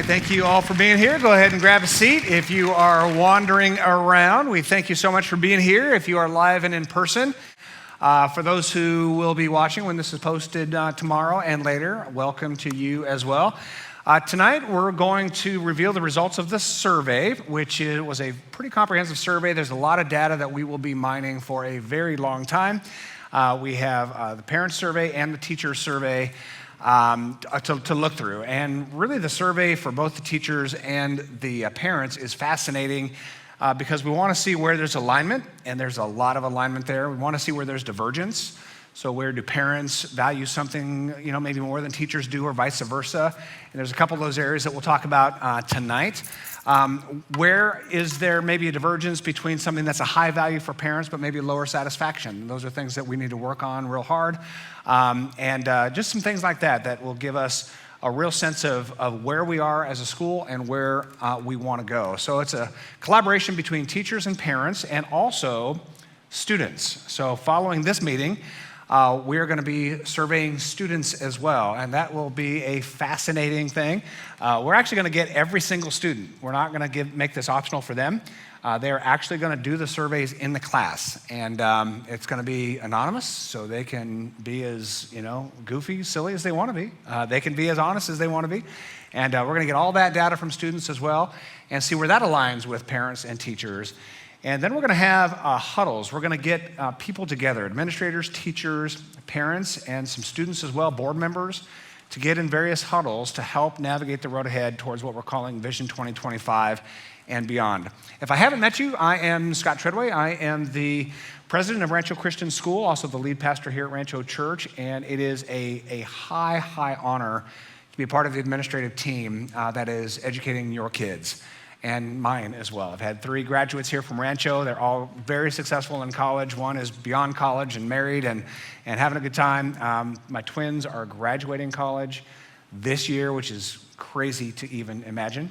Thank you all for being here. Go ahead and grab a seat. If you are wandering around, we thank you so much for being here. If you are live and in person, for those who will be watching when this is posted tomorrow and later, welcome to you as well. Tonight, we're going to reveal the results of the survey, which was a pretty comprehensive survey. There's a lot of data that we will be mining for a very long time. We have the parent survey and the teacher survey to look through. And really the survey for both the teachers and the parents is fascinating because we want to see where there's alignment, and there's a lot of alignment there. We want to see where there's divergence. So where do parents value something, maybe more than teachers do, or vice versa? And there's a couple of those areas that we'll talk about tonight. Where is there maybe a divergence between something that's a high value for parents but maybe lower satisfaction? Those are things that we need to work on real hard. And just some things like that will give us a real sense of where we are as a school and where we want to go. So it's a collaboration between teachers and parents and also students. So following this meeting, we are going to be surveying students as well, and that will be a fascinating thing. We're actually going to get every single student. We're not going to make this optional for them. They're actually going to do the surveys in the class, and it's going to be anonymous, so they can be as goofy, silly as they want to be. They can be as honest as they want to be, and we're going to get all that data from students as well, and see where that aligns with parents and teachers. And then we're going to have huddles. We're going to get people together, administrators, teachers, parents, and some students as well, board members, to get in various huddles to help navigate the road ahead towards what we're calling Vision 2025 and beyond. If I haven't met you, I am Scott Treadway. I am the president of Rancho Christian School, also the lead pastor here at Rancho Church, and it is a high honor to be a part of the administrative team that is educating your kids. And mine as well. I've had 3 graduates here from Rancho. They're all very successful in college. One is beyond college and married and having a good time. My twins are graduating college this year, which is crazy to even imagine.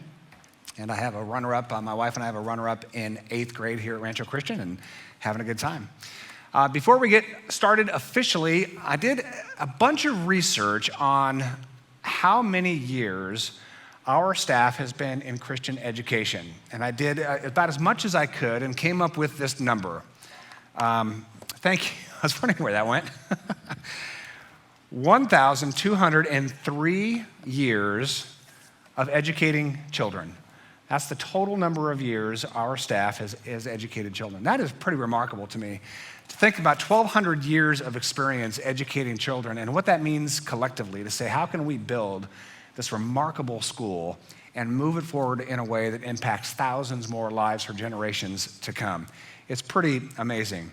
And I have a runner-up, my wife and I have a runner-up in 8th grade here at Rancho Christian and having a good time. Before we get started officially, I did a bunch of research on how many years our staff has been in Christian education, and I did about as much as I could and came up with this number. Thank you. I was wondering where that went. 1,203 years of educating children. That's the total number of years our staff has educated children. That is pretty remarkable to me. To think about 1,200 years of experience educating children and what that means collectively, to say, how can we build this remarkable school and move it forward in a way that impacts thousands more lives for generations to come. It's pretty amazing.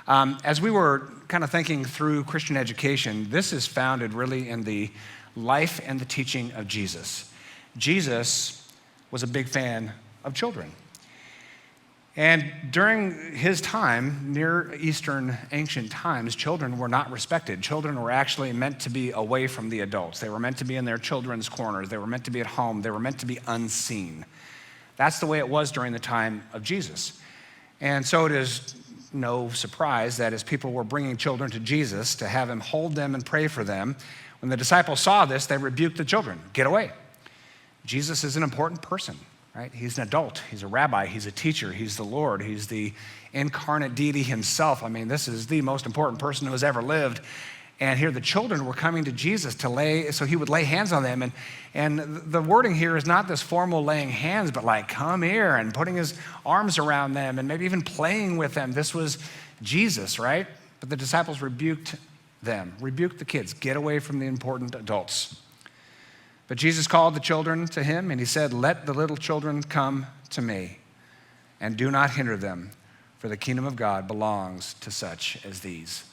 As we were kind of thinking through Christian education, this is founded really in the life and the teaching of Jesus. Jesus was a big fan of children. And during his time, Near Eastern ancient times, children were not respected. Children were actually meant to be away from the adults. They were meant to be in their children's corners. They were meant to be at home. They were meant to be unseen. That's the way it was during the time of Jesus. And so it is no surprise that as people were bringing children to Jesus to have him hold them and pray for them, when the disciples saw this, they rebuked the children. Get away. Jesus is an important person. Right? He's an adult, he's a rabbi, he's a teacher, he's the Lord, he's the incarnate deity himself. I mean, this is the most important person who has ever lived. And here the children were coming to Jesus so he would lay hands on them. And the wording here is not this formal laying hands, but like, come here, and putting his arms around them and maybe even playing with them. This was Jesus, right? But the disciples rebuked them, rebuked the kids, get away from the important adults. But Jesus called the children to him, and he said, let the little children come to me, and do not hinder them, for the kingdom of God belongs to such as these.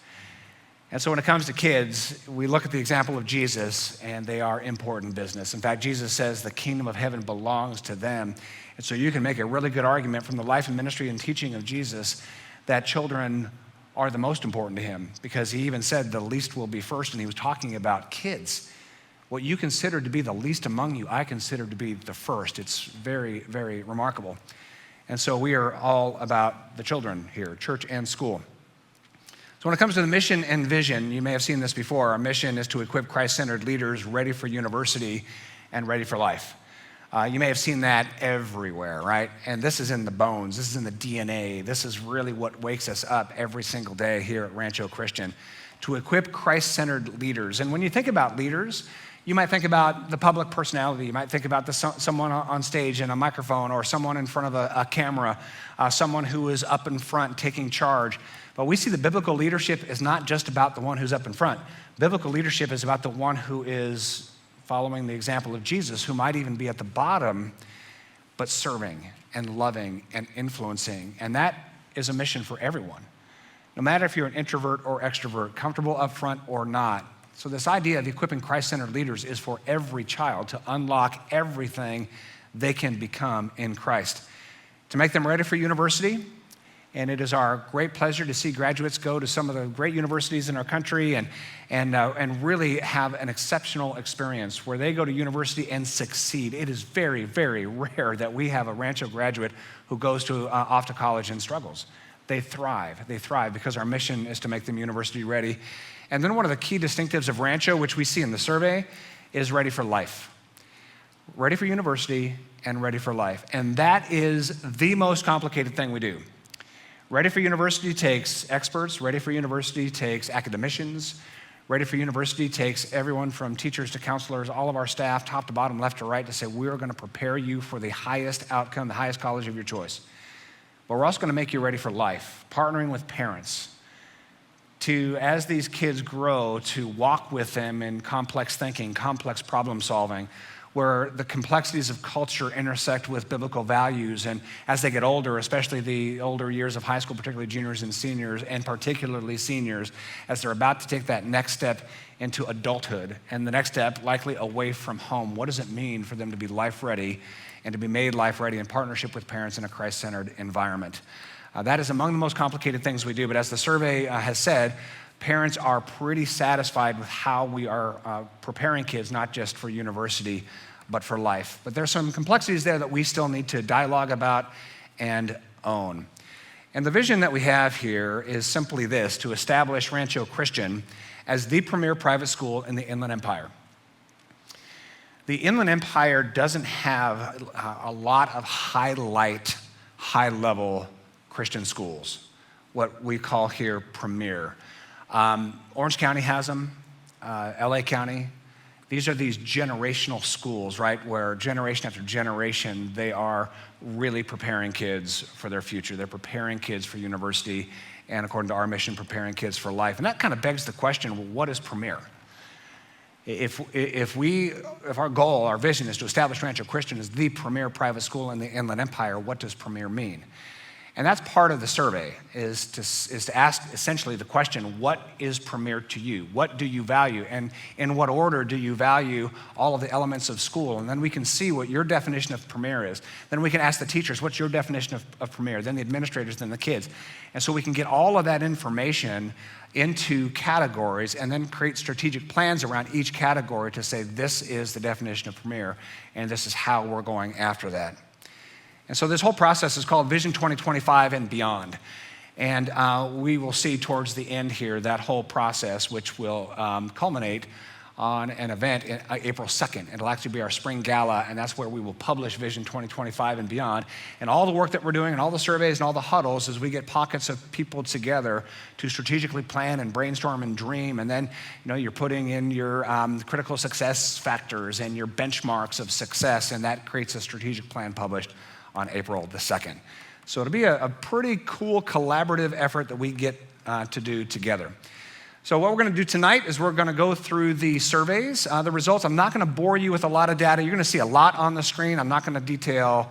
And so when it comes to kids, we look at the example of Jesus, and they are important business. In fact, Jesus says the kingdom of heaven belongs to them. And so you can make a really good argument from the life and ministry and teaching of Jesus that children are the most important to him, because he even said the least will be first, and he was talking about kids. What you consider to be the least among you, I consider to be the first. It's very, very remarkable. And so we are all about the children here, church and school. So when it comes to the mission and vision, you may have seen this before. Our mission is to equip Christ-centered leaders ready for university and ready for life. You may have seen that everywhere, right? And this is in the bones. This is in the DNA. This is really what wakes us up every single day here at Rancho Christian, to equip Christ-centered leaders. And when you think about leaders, you might think about the public personality. You might think about someone on stage in a microphone, or someone in front of a camera, someone who is up in front taking charge. But we see that biblical leadership is not just about the one who's up in front. Biblical leadership is about the one who is following the example of Jesus, who might even be at the bottom, but serving and loving and influencing. And that is a mission for everyone, no matter if you're an introvert or extrovert, comfortable up front or not. So this idea of equipping Christ-centered leaders is for every child to unlock everything they can become in Christ, to make them ready for university. And it is our great pleasure to see graduates go to some of the great universities in our country and really have an exceptional experience where they go to university and succeed. It is very, very rare that we have a Rancho graduate who goes off to college and struggles. They thrive. They thrive because our mission is to make them university ready. And then one of the key distinctives of Rancho, which we see in the survey, is ready for life. Ready for university and ready for life. And that is the most complicated thing we do. Ready for university takes experts. Ready for university takes academicians. Ready for university takes everyone from teachers to counselors, all of our staff, top to bottom, left to right, to say, we're going to prepare you for the highest outcome, the highest college of your choice. But we're also going to make you ready for life, partnering with parents to, as these kids grow, to walk with them in complex thinking, complex problem solving, where the complexities of culture intersect with biblical values. And as they get older, especially the older years of high school, particularly juniors and seniors, and particularly seniors, as they're about to take that next step into adulthood, and the next step likely away from home, what does it mean for them to be life ready and to be made life ready in partnership with parents in a Christ-centered environment? That is among the most complicated things we do, but as the survey has said, parents are pretty satisfied with how we are preparing kids, not just for university, but for life. But there's some complexities there that we still need to dialogue about and own. And the vision that we have here is simply this: to establish Rancho Christian as the premier private school in the Inland Empire. The Inland Empire doesn't have a lot of high-level Christian schools, what we call here premier. Orange County has them, LA County. These are these generational schools, right, where generation after generation, they are really preparing kids for their future. They're preparing kids for university, and according to our mission, preparing kids for life. And that kind of begs the question, well, what is premier? If our goal, our vision is to establish Rancho Christian as the premier private school in the Inland Empire, what does premier mean? And that's part of the survey, is to ask essentially the question, what is premier to you? What do you value? And in what order do you value all of the elements of school? And then we can see what your definition of premier is. Then we can ask the teachers, what's your definition of premier? Then the administrators, then the kids. And so we can get all of that information into categories and then create strategic plans around each category to say, this is the definition of premier, and this is how we're going after that. And so this whole process is called Vision 2025 and Beyond. And we will see towards the end here that whole process, which will culminate on an event April 2nd. It'll actually be our spring gala, and that's where we will publish Vision 2025 and Beyond. And all the work that we're doing and all the surveys and all the huddles is we get pockets of people together to strategically plan and brainstorm and dream. And then, you're putting in your critical success factors and your benchmarks of success, and that creates a strategic plan published on April the 2nd. So it'll be a pretty cool collaborative effort that we get to do together. So what we're going to do tonight is we're going to go through the surveys, the results. I'm not going to bore you with a lot of data. You're going to see a lot on the screen. I'm not going to detail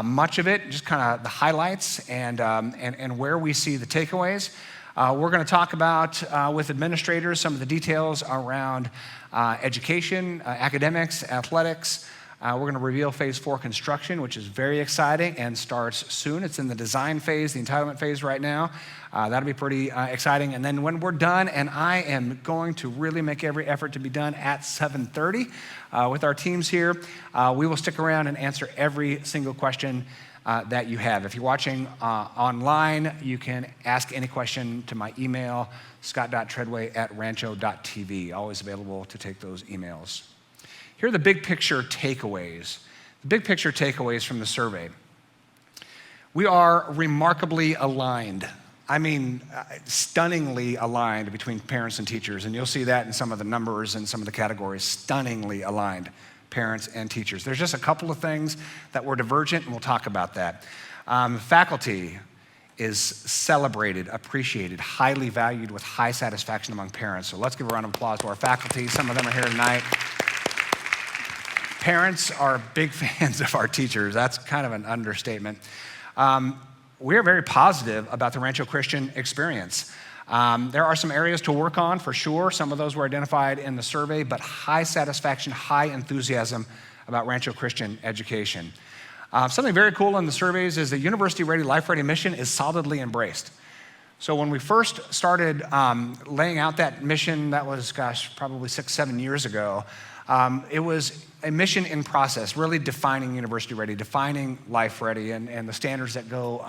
much of it, just kind of the highlights and where we see the takeaways. We're going to talk about with administrators some of the details around education, academics, athletics. We're going to reveal phase 4 construction, which is very exciting and starts soon. It's in the design phase, the entitlement phase right now. That'll be pretty exciting. And then when we're done, and I am going to really make every effort to be done at 7:30 with our teams here, we will stick around and answer every single question that you have. If you're watching online, you can ask any question to my email, scott.treadway@rancho.tv. Always available to take those emails. Here are the big picture takeaways big picture takeaways from the survey. We are remarkably aligned. I mean, stunningly aligned between parents and teachers. And you'll see that in some of the numbers and some of the categories. Stunningly aligned, parents and teachers. There's just a couple of things that were divergent, and we'll talk about that. Faculty is celebrated, appreciated, highly valued with high satisfaction among parents. So let's give a round of applause to our faculty. Some of them are here tonight. Parents are big fans of our teachers. That's kind of an understatement. We are very positive about the Rancho Christian experience. There are some areas to work on for sure. Some of those were identified in the survey, but high satisfaction, high enthusiasm about Rancho Christian education. Something very cool in the surveys is the university-ready, life-ready mission is solidly embraced. So when we first started laying out that mission, that was, probably 6-7 years ago, it was a mission in process, really defining university-ready, defining life-ready, and the standards that go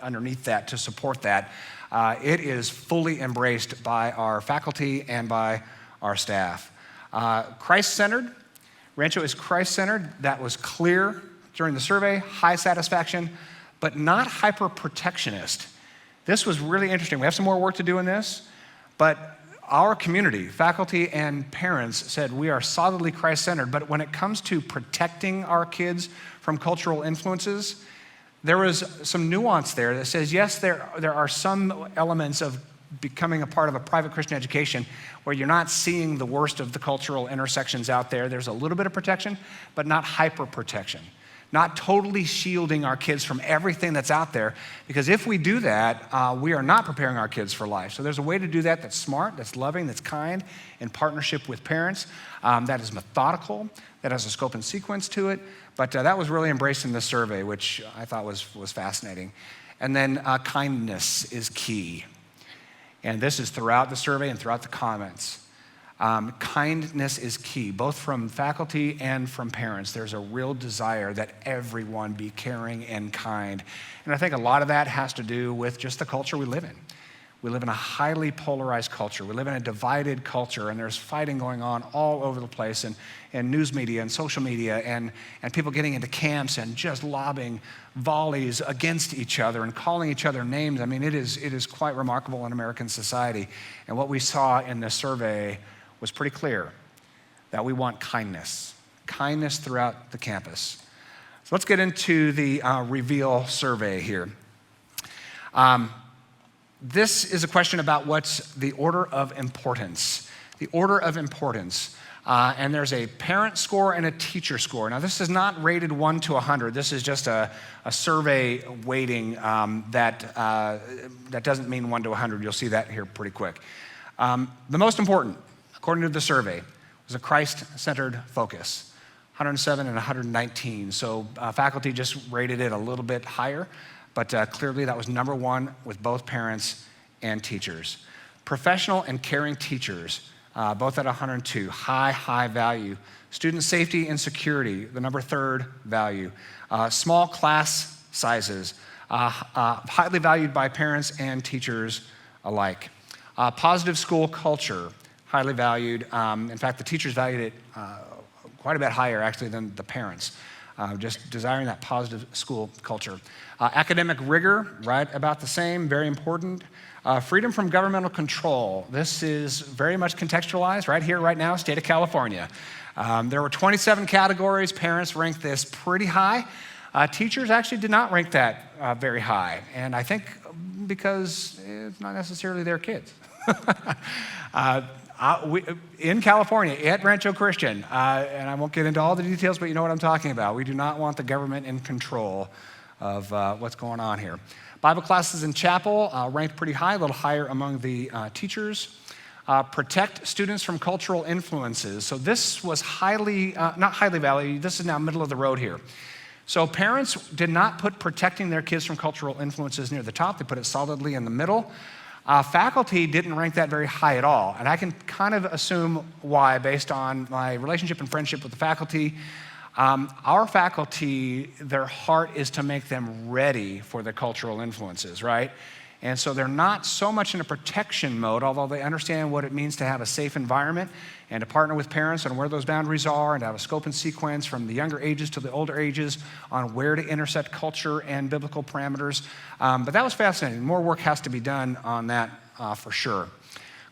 underneath that to support that. It is fully embraced by our faculty and by our staff. Christ-centered, Rancho is Christ-centered. That was clear during the survey, high satisfaction, but not hyper-protectionist. This was really interesting. We have some more work to do in this, but our community, faculty and parents, said we are solidly Christ-centered, but when it comes to protecting our kids from cultural influences, there was some nuance there that says, yes, there are some elements of becoming a part of a private Christian education where you're not seeing the worst of the cultural intersections out there. There's a little bit of protection, but not hyper-protection. Not totally shielding our kids from everything that's out there, because if we do that, we are not preparing our kids for life. So there's a way to do that that's smart, that's loving, that's kind, in partnership with parents, that is methodical, that has a scope and sequence to it. But that was really embraced in this survey, which I thought was fascinating. And then kindness is key. And this is throughout the survey and throughout the comments. Kindness is key, both from faculty and from parents. There's a real desire that everyone be caring and kind. And I think a lot of that has to do with just the culture we live in. We live in a highly polarized culture. We live in a divided culture, and there's fighting going on all over the place, and news media and social media, and people getting into camps and just lobbing volleys against each other and calling each other names. I mean, it is quite remarkable in American society. And what we saw in this survey was pretty clear, that we want kindness throughout the campus. So let's get into the Reveal survey here. This is a question about what's the order of importance. The order of importance. And there's a parent score and a teacher score. Now, this is not rated 1 to 100. This is just a survey weighting that doesn't mean 1 to 100. You'll see that here pretty quick. The most important, according to the survey, was a Christ-centered focus, 107 and 119. So faculty just rated it a little bit higher, but clearly that was number one with both parents and teachers. Professional and caring teachers, both at 102, high value. Student safety and security, the number 3rd value. Small class sizes, highly valued by parents and teachers alike. Positive school culture, highly valued. In fact, the teachers valued it quite a bit higher, actually, than the parents. Just desiring that positive school culture. Academic rigor, right about the same, very important. Freedom from governmental control. This is very much contextualized right here, right now, state of California. There were 27 categories. Parents ranked this pretty high. Teachers actually did not rank that very high. And I think because it's not necessarily their kids. In California, at Rancho Christian, and I won't get into all the details, but you know what I'm talking about. We do not want the government in control of what's going on here. Bible classes in chapel ranked pretty high, a little higher among the teachers. Protect students from cultural influences. So this was not highly valued. This is now middle of the road here. So parents did not put protecting their kids from cultural influences near the top. They put it solidly in the middle. Faculty didn't rank that very high at all, and I can kind of assume why based on my relationship and friendship with the faculty. Our faculty, their heart is to make them ready for the cultural influences, right? And so they're not so much in a protection mode, although they understand what it means to have a safe environment and to partner with parents on where those boundaries are and to have a scope and sequence from the younger ages to the older ages on where to intersect culture and biblical parameters. But that was fascinating. More work has to be done on that for sure.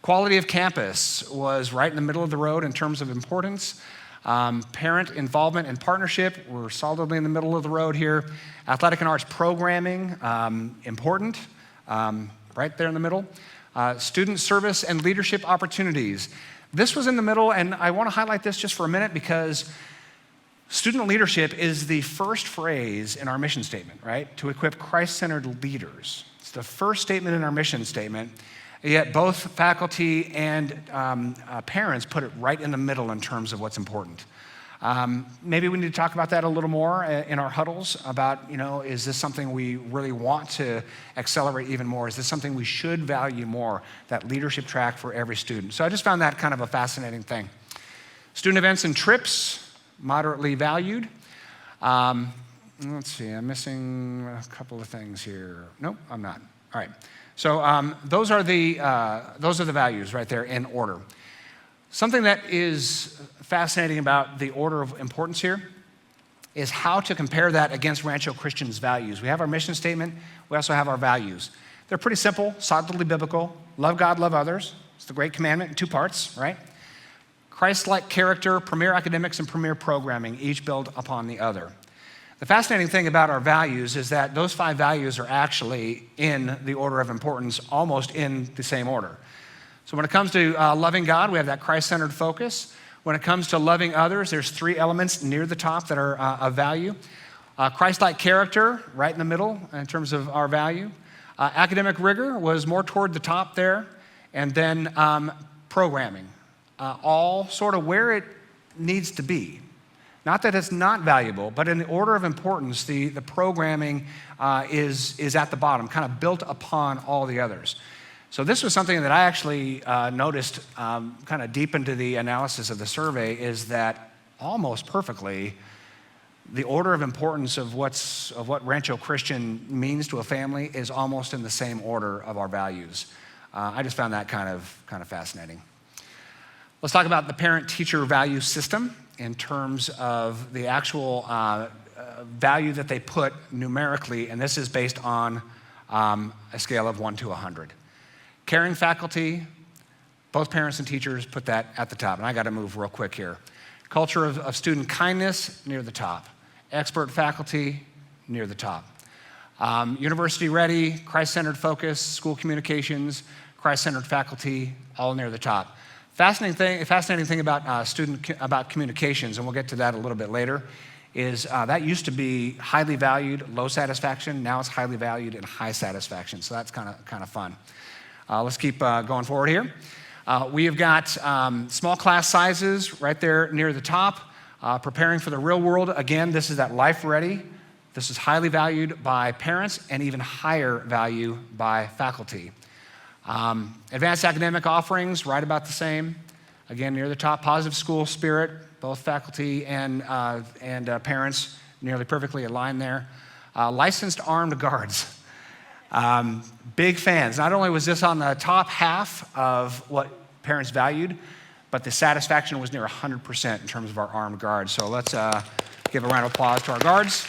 Quality of campus was right in the middle of the road in terms of importance. Parent involvement and partnership were solidly in the middle of the road here. Athletic and arts programming, important, right there in the middle. Student service and leadership opportunities. This was in the middle, and I want to highlight this just for a minute because student leadership is the first phrase in our mission statement, right? To equip Christ-centered leaders. It's the first statement in our mission statement. Yet both faculty and parents put it right in the middle in terms of what's important. Maybe we need to talk about that a little more in our huddles about, is this something we really want to accelerate even more? Is this something we should value more, that leadership track for every student? So I just found that kind of a fascinating thing. Student events and trips, moderately valued. Let's see, I'm missing a couple of things here. Nope, I'm not. All right. So those are the values right there in order. Something that is fascinating about the order of importance here is how to compare that against Rancho Christian's values. We have our mission statement. We also have our values. They're pretty simple, solidly biblical. Love God, love others. It's the great commandment in 2 parts, right? Christ-like character, premier academics, and premier programming each build upon the other. The fascinating thing about our values is that those 5 values are actually in the order of importance, almost in the same order. So when it comes to loving God, we have that Christ-centered focus. When it comes to loving others, there's 3 elements near the top that are of value. Christ-like character, right in the middle in terms of our value. Academic rigor was more toward the top there. And then programming, all sort of where it needs to be. Not that it's not valuable, but in the order of importance, the programming is at the bottom, kind of built upon all the others. So this was something that I actually noticed kind of deep into the analysis of the survey, is that almost perfectly, the order of importance of what Rancho Christian means to a family is almost in the same order of our values. I just found that kind of fascinating. Let's talk about the parent-teacher value system in terms of the actual value that they put numerically, and this is based on a scale of 1 to 100. Caring faculty, both parents and teachers put that at the top, and I got to move real quick here. Culture of student kindness, near the top. Expert faculty, near the top. University ready, Christ-centered focus, school communications, Christ-centered faculty, all near the top. Fascinating thing about communications, and we'll get to that a little bit later, is that used to be highly valued, low satisfaction. Now it's highly valued and high satisfaction. So that's kind of fun. Let's keep going forward here. We have got small class sizes right there near the top. Preparing for the real world. Again, this is that life ready. This is highly valued by parents and even higher value by faculty. Advanced academic offerings, right about the same. Again, near the top. Positive school spirit, both faculty and parents nearly perfectly aligned there. Licensed armed guards. Big fans. Not only was this on the top half of what parents valued, but the satisfaction was near 100% in terms of our armed guards. So let's give a round of applause to our guards.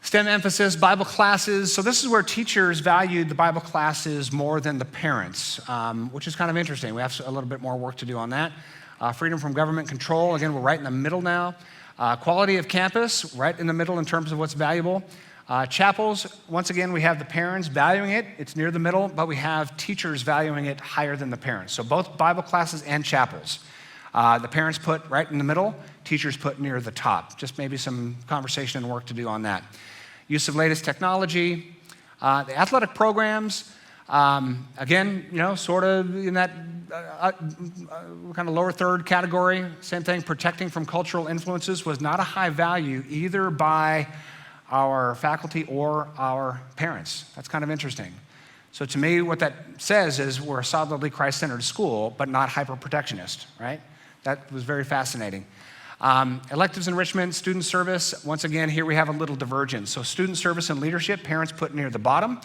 STEM emphasis, Bible classes. So this is where teachers valued the Bible classes more than the parents, which is kind of interesting. We have a little bit more work to do on that. Freedom from government control. Again, we're right in the middle now. Quality of campus, right in the middle in terms of what's valuable. Chapels, once again, we have the parents valuing it. It's near the middle, but we have teachers valuing it higher than the parents. So both Bible classes and chapels. The parents put right in the middle, teachers put near the top. Just maybe some conversation and work to do on that. Use of latest technology. The athletic programs, again, sort of in that kind of lower third category. Same thing, protecting from cultural influences was not a high value either by our faculty or our parents. That's kind of interesting. So to me, what that says is we're a solidly Christ-centered school, but not hyper-protectionist, right? That was very fascinating. Electives enrichment, student service, once again, here we have a little divergence. So student service and leadership, parents put near the bottom.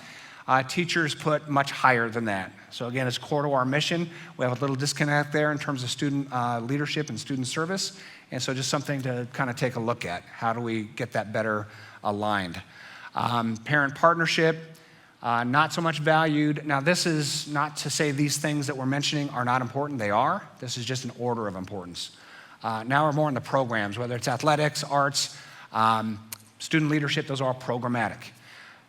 Teachers put much higher than that. So again, it's core to our mission. We have a little disconnect there in terms of student leadership and student service. And so just something to kind of take a look at. How do we get that better aligned? Parent partnership, not so much valued. Now, this is not to say these things that we're mentioning are not important. They are. This is just an order of importance. Now we're more in the programs, whether it's athletics, arts, student leadership, those are all programmatic.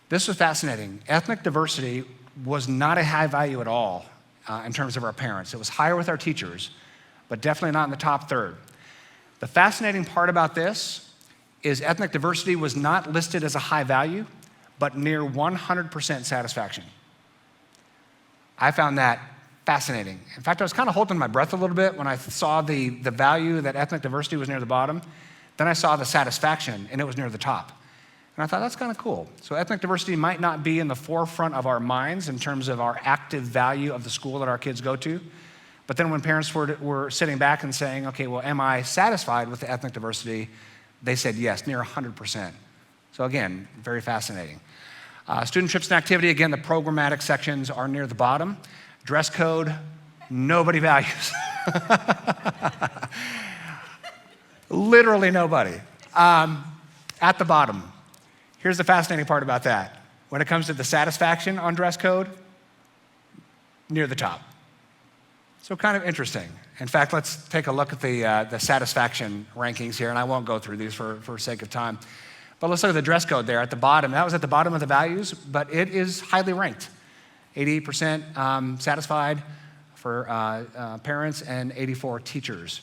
This was fascinating. Ethnic diversity was not a high value at all in terms of our parents. It was higher with our teachers, but definitely not in the top third. The fascinating part about this is ethnic diversity was not listed as a high value, but near 100% satisfaction. I found that fascinating. In fact, I was kind of holding my breath a little bit when I saw the value that ethnic diversity was near the bottom. Then I saw the satisfaction, and it was near the top. And I thought, that's kind of cool. So ethnic diversity might not be in the forefront of our minds in terms of our active value of the school that our kids go to. But then when parents were sitting back and saying, okay, well, am I satisfied with the ethnic diversity? They said yes, near 100%. So again, very fascinating. Student trips and activity, again, the programmatic sections are near the bottom. Dress code, nobody values. Literally nobody. At the bottom, here's the fascinating part about that. When it comes to the satisfaction on dress code, near the top. So kind of interesting. In fact, let's take a look at the satisfaction rankings here, and I won't go through these for sake of time. But let's look at the dress code there at the bottom. That was at the bottom of the values, but it is highly ranked. 88% satisfied for parents and 84 teachers.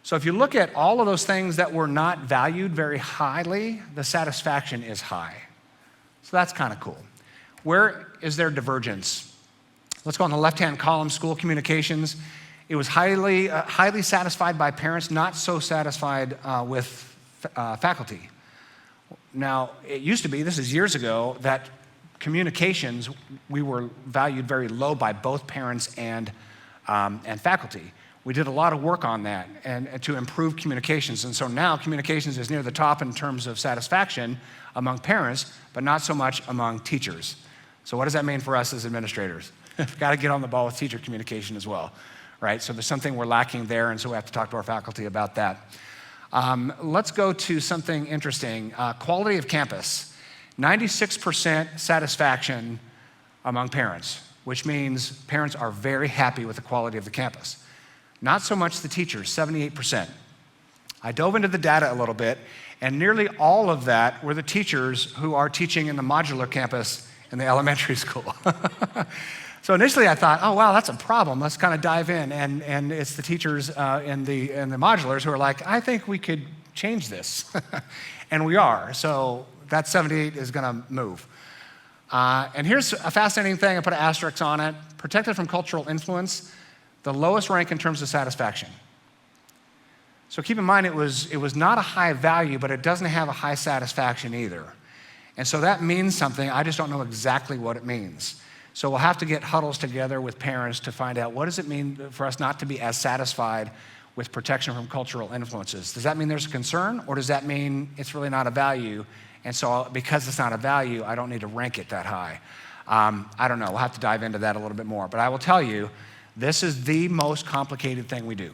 So if you look at all of those things that were not valued very highly, the satisfaction is high. So that's kind of cool. Where is there divergence? Let's go on the left-hand column, school communications. It was highly satisfied by parents, not so satisfied with faculty. Now, it used to be, this is years ago, that communications, we were valued very low by both parents and faculty. We did a lot of work on that and to improve communications. And so now communications is near the top in terms of satisfaction among parents, but not so much among teachers. So what does that mean for us as administrators? We've got to get on the ball with teacher communication as well, right? So there's something we're lacking there, and so we have to talk to our faculty about that. Let's go to something interesting. Quality of campus. 96% satisfaction among parents, which means parents are very happy with the quality of the campus. Not so much the teachers, 78%. I dove into the data a little bit, and nearly all of that were the teachers who are teaching in the modular campus in the elementary school. So initially I thought, oh wow, that's a problem. Let's kind of dive in. And it's the teachers in the modulars who are like, I think we could change this. And we are. So that 78 is going to move. And here's a fascinating thing. I put an asterisk on it. Protected from cultural influence, the lowest rank in terms of satisfaction. So keep in mind, it was not a high value, but it doesn't have a high satisfaction either. And so that means something. I just don't know exactly what it means. So we'll have to get huddles together with parents to find out what does it mean for us not to be as satisfied with protection from cultural influences. Does that mean there's a concern, or does that mean it's really not a value? And so because it's not a value, I don't need to rank it that high. I don't know. We'll have to dive into that a little bit more. But I will tell you, this is the most complicated thing we do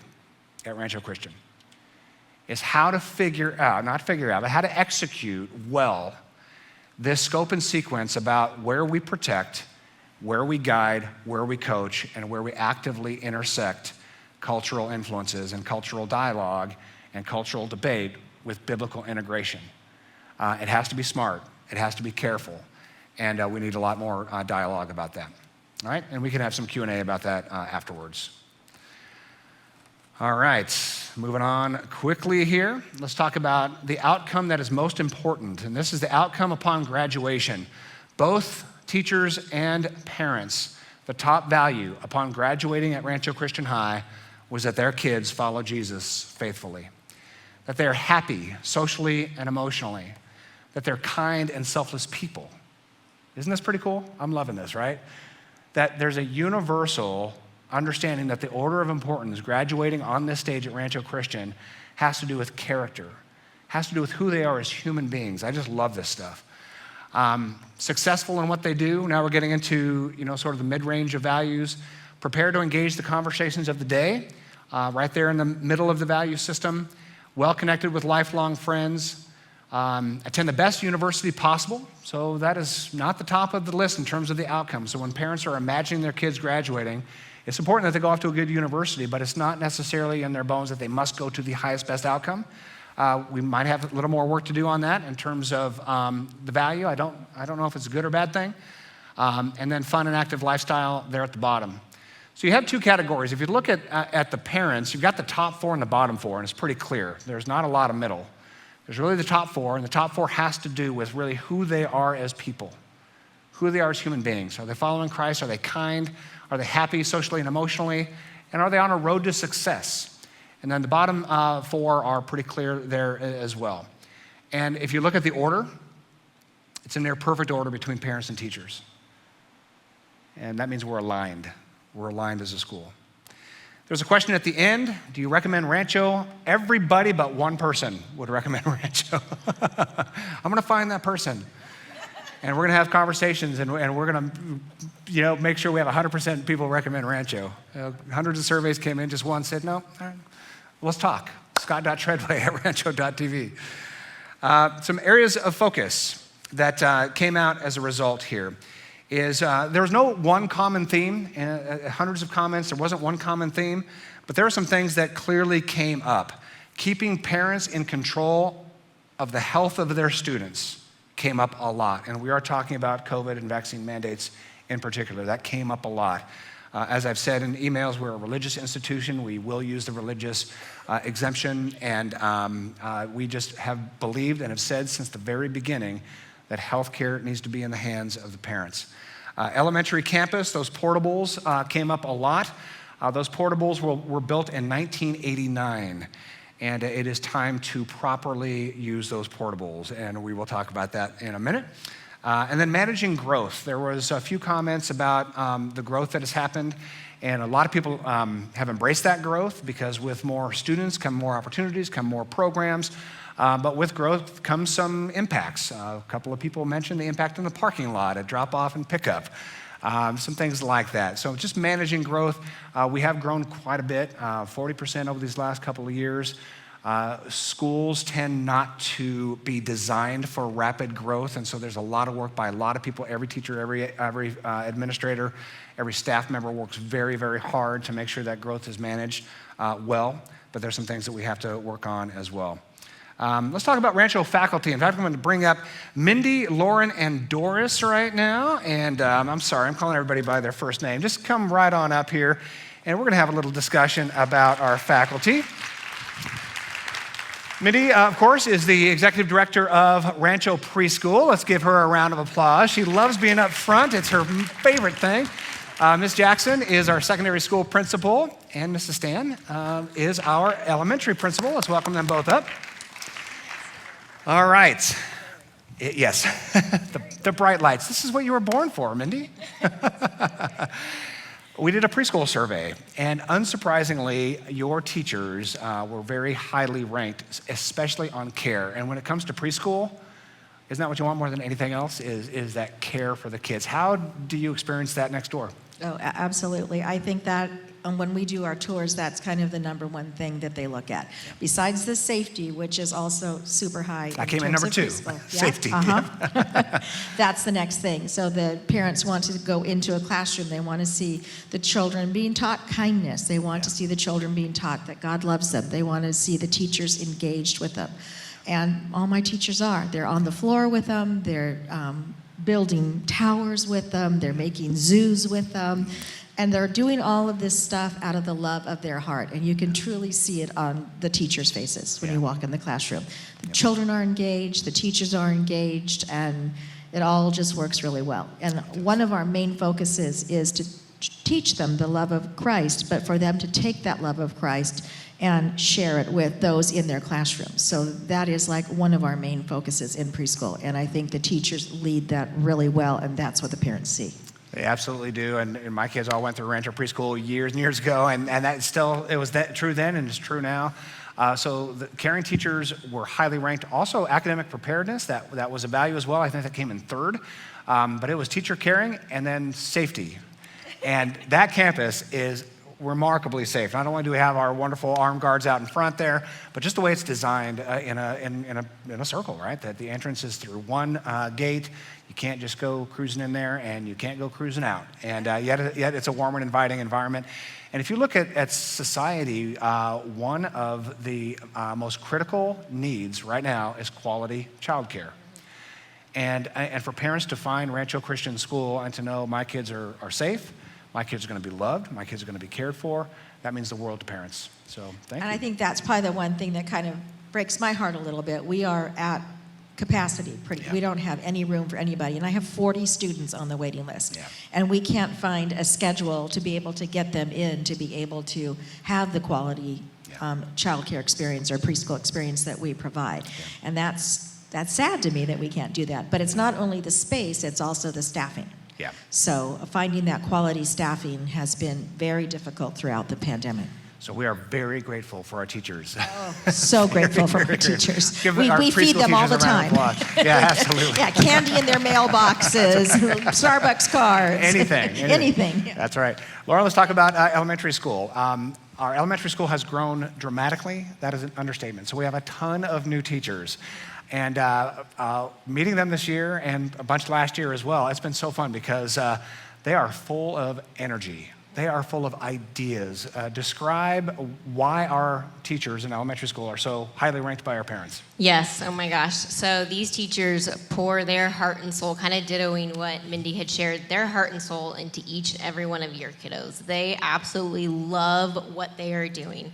at Rancho Christian, is how to but how to execute well this scope and sequence about where we protect, where we guide, where we coach, and where we actively intersect cultural influences and cultural dialogue and cultural debate with biblical integration. It has to be smart. It has to be careful. And we need a lot more dialogue about that. All right? And we can have some Q&A about that afterwards. All right, moving on quickly here. Let's talk about the outcome that is most important. And this is the outcome upon graduation. Both teachers and parents, the top value upon graduating at Rancho Christian High was that their kids follow Jesus faithfully, that they're happy socially and emotionally, that they're kind and selfless people. Isn't this pretty cool? I'm loving this, right? That there's a universal understanding that the order of importance, graduating on this stage at Rancho Christian, has to do with character, has to do with who they are as human beings. I just love this stuff. Successful in what they do. Now we're getting into, sort of the mid-range of values. Prepare to engage the conversations of the day, right there in the middle of the value system. Well connected with lifelong friends. Attend the best university possible. So that is not the top of the list in terms of the outcome. So when parents are imagining their kids graduating, it's important that they go off to a good university, but it's not necessarily in their bones that they must go to the highest, best outcome. We might have a little more work to do on that in terms of the value. I don't know if it's a good or bad thing. And then fun and active lifestyle there at the bottom. So you have two categories. If you look at the parents, you've got the top four and the bottom four, and it's pretty clear. There's not a lot of middle. There's really the top four, and the top four has to do with really who they are as people, who they are as human beings. Are they following Christ? Are they kind? Are they happy socially and emotionally? And are they on a road to success? And then the bottom four are pretty clear there as well. And if you look at the order, it's in near perfect order between parents and teachers. And that means we're aligned. We're aligned as a school. There's a question at the end. Do you recommend Rancho? Everybody but one person would recommend Rancho. I'm going to find that person. And we're going to have conversations, and we're going to make sure we have 100% people recommend Rancho. Hundreds of surveys came in, just one said, no, all right, let's talk. Scott.Treadway at rancho.tv. Some areas of focus that came out as a result here is there was no one common theme. Hundreds of comments, there wasn't one common theme, but there are some things that clearly came up. Keeping parents in control of the health of their students came up a lot, and we are talking about COVID and vaccine mandates in particular. That came up a lot. As I've said in emails, we're a religious institution. We will use the religious exemption, and we just have believed and have said since the very beginning that healthcare needs to be in the hands of the parents. Elementary campus, those portables came up a lot. Those portables were built in 1989, and it is time to properly use those portables, and we will talk about that in a minute. And then managing growth. There was a few comments about the growth that has happened, and a lot of people have embraced that growth because with more students come more opportunities, come more programs. But with growth comes some impacts. A couple of people mentioned the impact in the parking lot, at drop-off and pickup, some things like that. So just managing growth, we have grown quite a bit, 40% over these last couple of years. Schools tend not to be designed for rapid growth, and so there's a lot of work by a lot of people. Every teacher, every administrator, every staff member works very, very hard to make sure that growth is managed well, but there's some things that we have to work on as well. Let's talk about Rancho faculty. In fact, I'm going to bring up Mindy, Lauren, and Doris right now. And I'm sorry, I'm calling everybody by their first name. Just come right on up here, and we're going to have a little discussion about our faculty. Mindy, of course, is the executive director of Rancho Preschool. Let's give her a round of applause. She loves being up front. It's her favorite thing. Ms. Jackson is our secondary school principal, and Mrs. Stan is our elementary principal. Let's welcome them both up. All right. Yes, the bright lights. This is what you were born for, Mindy. We did a preschool survey, and unsurprisingly, your teachers were very highly ranked, especially on care. And when it comes to preschool, isn't that what you want more than anything else, is that care for the kids? How do you experience that next door? Oh, absolutely. I think that when we do our tours, that's kind of the number one thing that they look at. Besides the safety, which is also super high. I came in number two, safety. Uh-huh. That's the next thing. So the parents want to go into a classroom. They want to see the children being taught kindness. They want to see the children being taught that God loves them. They want to see the teachers engaged with them. And all my teachers are. They're on the floor with them. They're building towers with them. They're making zoos with them. And they're doing all of this stuff out of the love of their heart. And you can truly see it on the teachers' faces when you walk in the classroom. The children are engaged, the teachers are engaged, and it all just works really well. And one of our main focuses is to teach them the love of Christ, but for them to take that love of Christ and share it with those in their classrooms. So that is like one of our main focuses in preschool. And I think the teachers lead that really well, and that's what the parents see. They absolutely do, and my kids all went through Rancho Preschool years and years ago, and that still, it was that true then and it's true now. So the caring teachers were highly ranked. Also, academic preparedness, that was a value as well. I think that came in third, but it was teacher caring and then safety. And that campus is remarkably safe. Not only do we have our wonderful armed guards out in front there, but just the way it's designed in a circle, right? That the entrance is through one gate. You can't just go cruising in there, and you can't go cruising out. And yet it's a warm and inviting environment. And if you look at society, one of the most critical needs right now is quality childcare. And for parents to find Rancho Christian School and to know my kids are safe, my kids are going to be loved, my kids are going to be cared for, that means the world to parents. So thank you. And I think that's probably the one thing that kind of breaks my heart a little bit. We are at capacity. We don't have any room for anybody. And I have 40 students on the waiting list. Yeah. And we can't find a schedule to be able to get them in to be able to have the quality child care experience or preschool experience that we provide. Yeah. And that's sad to me that we can't do that. But it's not only the space, it's also the staffing. Yeah. So finding that quality staffing has been very difficult throughout the pandemic. So we are very grateful for our teachers. Oh, so grateful for our teachers. Give We our feed preschool them all teachers the a round time. of applause. Yeah, absolutely. Yeah, candy in their mailboxes, Starbucks cards. Anything. Anything. That's right. Laura, let's talk about elementary school. Our elementary school has grown dramatically. That is an understatement. So we have a ton of new teachers. And meeting them this year and a bunch last year as well, it's been so fun because they are full of energy. They are full of ideas. Describe why our teachers in elementary school are so highly ranked by our parents. Yes, oh my gosh. So these teachers pour their heart and soul, kind of dittoing what Mindy had shared, their heart and soul into each and every one of your kiddos. They absolutely love what they are doing.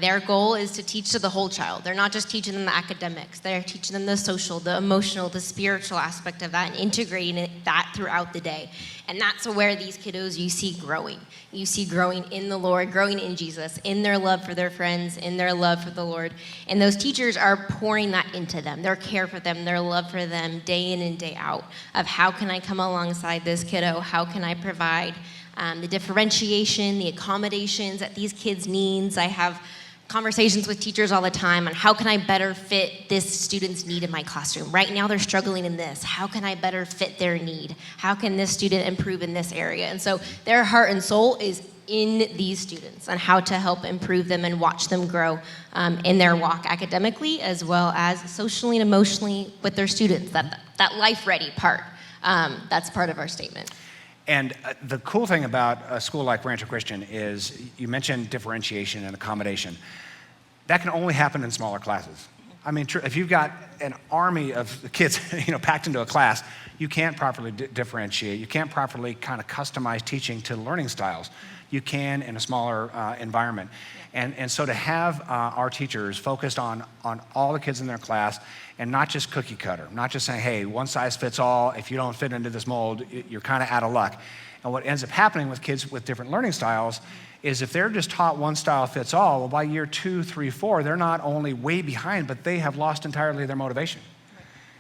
Their goal is to teach to the whole child. They're not just teaching them the academics. They're teaching them the social, the emotional, the spiritual aspect of that and integrating that throughout the day. And that's where these kiddos you see growing. You see growing in the Lord, growing in Jesus, in their love for their friends, in their love for the Lord. And those teachers are pouring that into them, their care for them, their love for them day in and day out of how can I come alongside this kiddo? How can I provide the differentiation, the accommodations that these kids' needs. I have conversations with teachers all the time on how can I better fit this student's need in my classroom. Right now they're struggling in this. How can I better fit their need? How can this student improve in this area? And so their heart and soul is in these students and how to help improve them and watch them grow in their walk academically as well as socially and emotionally with their students. That life-ready part, that's part of our statement. And the cool thing about a school like Rancho Christian is you mentioned differentiation and accommodation. That can only happen in smaller classes. I mean, if you've got an army of kids, packed into a class, you can't properly differentiate. You can't properly kind of customize teaching to learning styles. You can in a smaller environment. And so to have our teachers focused on all the kids in their class and not just cookie cutter, not just saying, hey, one size fits all. If you don't fit into this mold, you're kind of out of luck. And what ends up happening with kids with different learning styles is if they're just taught one style fits all, well, by year 2, 3, 4, they're not only way behind, but they have lost entirely their motivation.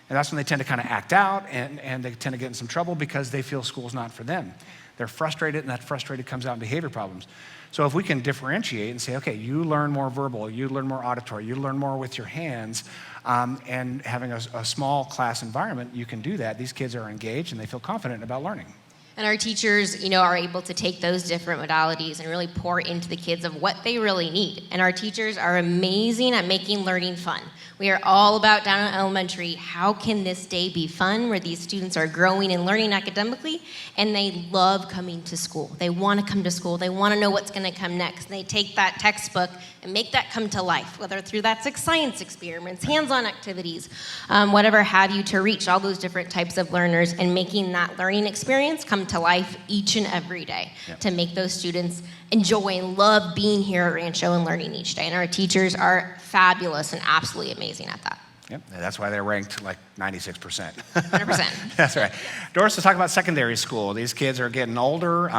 And that's when they tend to kind of act out and they tend to get in some trouble because they feel school's not for them. They're frustrated, and that frustrated comes out in behavior problems. So if we can differentiate and say, okay, you learn more verbal, you learn more auditory, you learn more with your hands, and having a small class environment, you can do that. These kids are engaged and they feel confident about learning. And our teachers, are able to take those different modalities and really pour into the kids of what they really need. And our teachers are amazing at making learning fun. We are all about down in elementary, how can this day be fun where these students are growing and learning academically and they love coming to school. They want to come to school. They want to know what's going to come next. And they take that textbook and make that come to life, whether through that's like science experiments, hands-on activities, whatever have you, to reach all those different types of learners and making that learning experience come to life each and every day to make those students enjoy and love being here at Rancho and learning each day. And our teachers are fabulous and absolutely amazing at that. Yep, that's why they're ranked like 96%. 100%. That's right. Doris, let's talk about secondary school. These kids are getting older.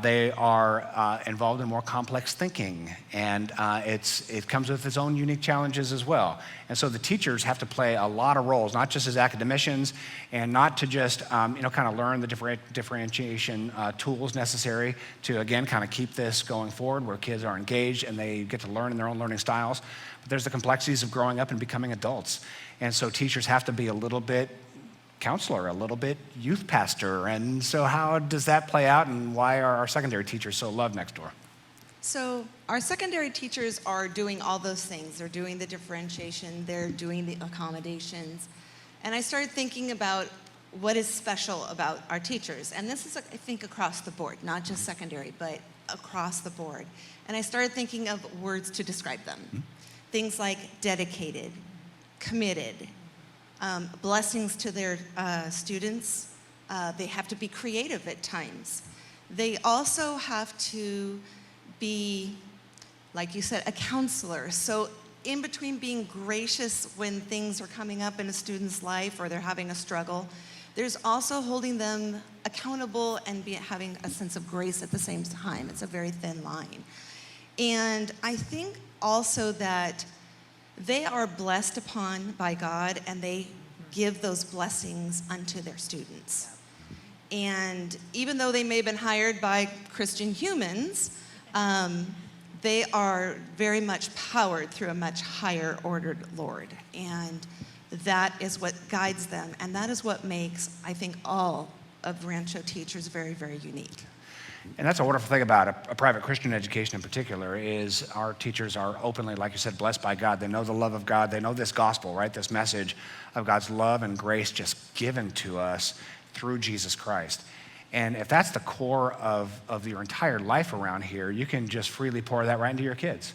They are involved in more complex thinking, and it comes with its own unique challenges as well. And so the teachers have to play a lot of roles, not just as academicians, and not to just kind of learn the differentiation tools necessary to, again, kind of keep this going forward where kids are engaged and they get to learn in their own learning styles. But there's the complexities of growing up and becoming adults. And so teachers have to be a little bit counselor, a little bit youth pastor. And so how does that play out, and why are our secondary teachers so loved next door? So our secondary teachers are doing all those things. They're doing the differentiation, they're doing the accommodations. And I started thinking about what is special about our teachers. And this is, I think, across the board, not just secondary, but across the board. And I started thinking of words to describe them. Mm-hmm. Things like dedicated, committed, blessings to their students. They have to be creative at times. They also have to be, like you said, a counselor. So in between being gracious when things are coming up in a student's life or they're having a struggle, there's also holding them accountable and having a sense of grace at the same time. It's a very thin line. And I think also that they are blessed upon by God, and they give those blessings unto their students. And even though they may have been hired by Christian humans, they are very much powered through a much higher ordered Lord. And that is what guides them. And that is what makes, I think, all of Rancho teachers very, very unique. And that's a wonderful thing about a private Christian education in particular, is our teachers are openly, like you said, blessed by God. They know the love of God. They know this gospel, right? This message of God's love and grace just given to us through Jesus Christ. And if that's the core of your entire life around here, you can just freely pour that right into your kids.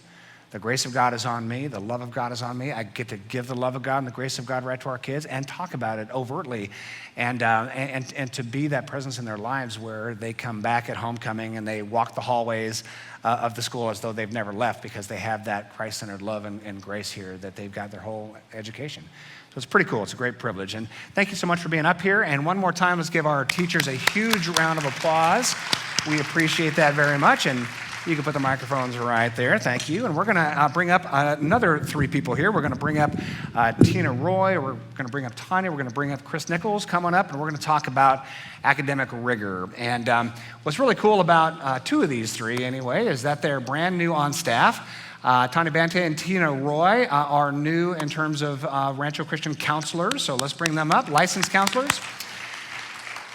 The grace of God is on me. The love of God is on me. I get to give the love of God and the grace of God right to our kids and talk about it overtly, and to be that presence in their lives where they come back at homecoming and they walk the hallways of the school as though they've never left, because they have that Christ-centered love and grace here that they've got their whole education. So it's pretty cool. It's a great privilege. And thank you so much for being up here. And one more time, let's give our teachers a huge round of applause. We appreciate that very much. And you can put the microphones right there. Thank you. And we're going to bring up another three people here. We're going to bring up Tina Roy. We're going to bring up Tanya. We're going to bring up Chris Nichols coming up. And we're going to talk about academic rigor. And what's really cool about two of these three, anyway, is that they're brand new on staff. Tanya Bante and Tina Roy are new in terms of Rancho Christian counselors. So let's bring them up, licensed counselors.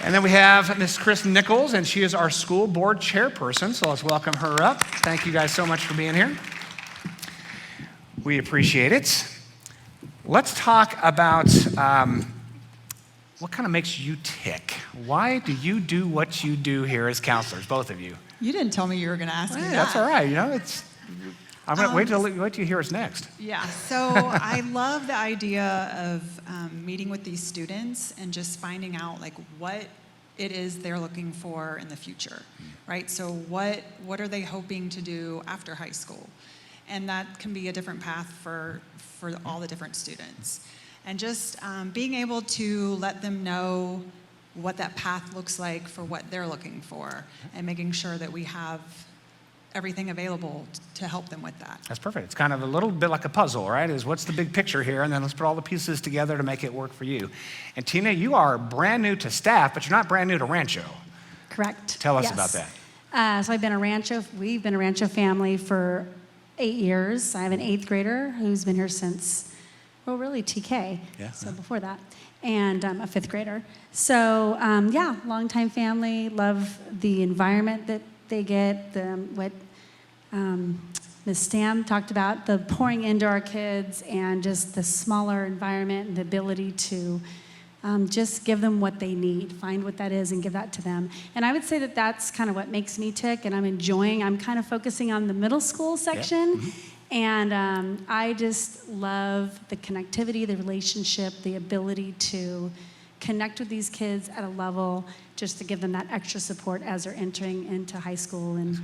And then we have Miss Chris Nichols, and she is our school board chairperson, so let's welcome her up. Thank you guys so much for being here. We appreciate it. Let's talk about what kind of makes you tick. Why do you do what you do here as counselors, both of you? You didn't tell me you were going to ask me that. That's all right. I'm going to wait till you hear us next. Yeah, so I love the idea of meeting with these students and just finding out like what it is they're looking for in the future, right? So what are they hoping to do after high school? And that can be a different path for all the different students. And just being able to let them know what that path looks like for what they're looking for, and making sure that we have everything available to help them with that. That's perfect. It's kind of a little bit like a puzzle, right? Is what's the big picture here, and then let's put all the pieces together to make it work for you. And Tina, you are brand new to staff, but you're not brand new to Rancho. Correct. Tell us Yes. about that. So we've been a Rancho family for 8 years. I have an 8th grader who's been here since, well, really TK. Yeah. So before that. And a 5th grader. So longtime family, love the environment that they get, what Ms. Stam talked about, the pouring into our kids and just the smaller environment and the ability to just give them what they need, find what that is and give that to them. And I would say that that's kind of what makes me tick, and I'm kind of focusing on the middle school section. Yeah. Mm-hmm. And I just love the connectivity, the relationship, the ability to connect with these kids at a level just to give them that extra support as they're entering into high school and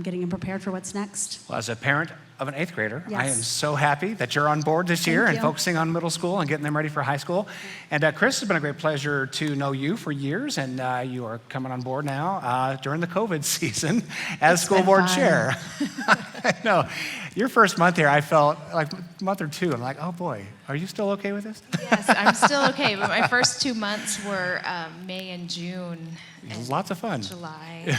getting them prepared for what's next. Well, as a parent, of an 8th grader. Yes. I am so happy that you're on board this year Thank and you. focusing on middle school and getting them ready for high school. And Chris, it's been a great pleasure to know you for years, and you are coming on board now during the COVID season as school been board fun. chair. I know. Your first month here, I felt like a month or two, I'm like, oh boy, are you still okay with this? Yes, I'm still okay, but my first 2 months were May and June and Lots of fun. July.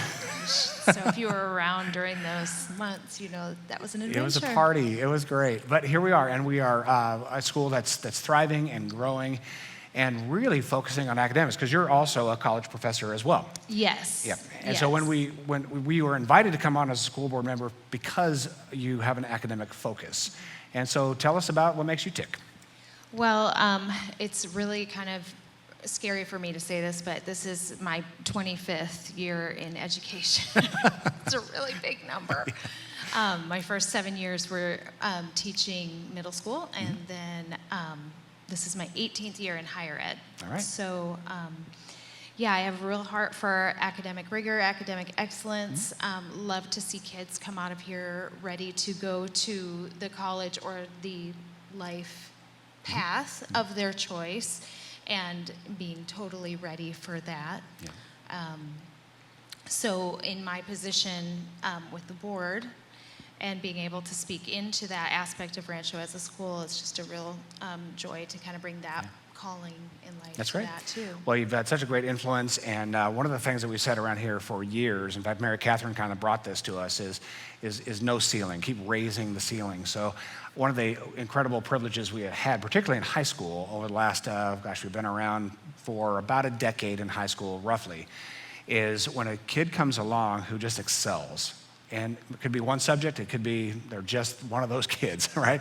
So if you were around during those months, that was an adventure. It was a party. It was great. But here we are, and we are a school that's thriving and growing and really focusing on academics, because you're also a college professor as well. Yes. Yeah. And so when we were invited to come on as a school board member because you have an academic focus. And so tell us about what makes you tick. Well, it's really kind of scary for me to say this, but this is my 25th year in education. It's a really big number. My first 7 years were teaching middle school, and then this is my 18th year in higher ed. All right. So, I have a real heart for academic rigor, academic excellence. Love to see kids come out of here ready to go to the college or the life path of their choice, and being totally ready for that. Yeah. So in my position with the board and being able to speak into that aspect of Rancho as a school, it's just a real joy to kind of bring that calling in light That's to great. that too. Well, you've had such a great influence, and one of the things that we've said around here for years, in fact, Mary Catherine kind of brought this to us, is no ceiling. Keep raising the ceiling. So one of the incredible privileges we have had, particularly in high school, over the last, we've been around for about a decade in high school, roughly, is when a kid comes along who just excels. And it could be one subject, it could be they're just one of those kids, right?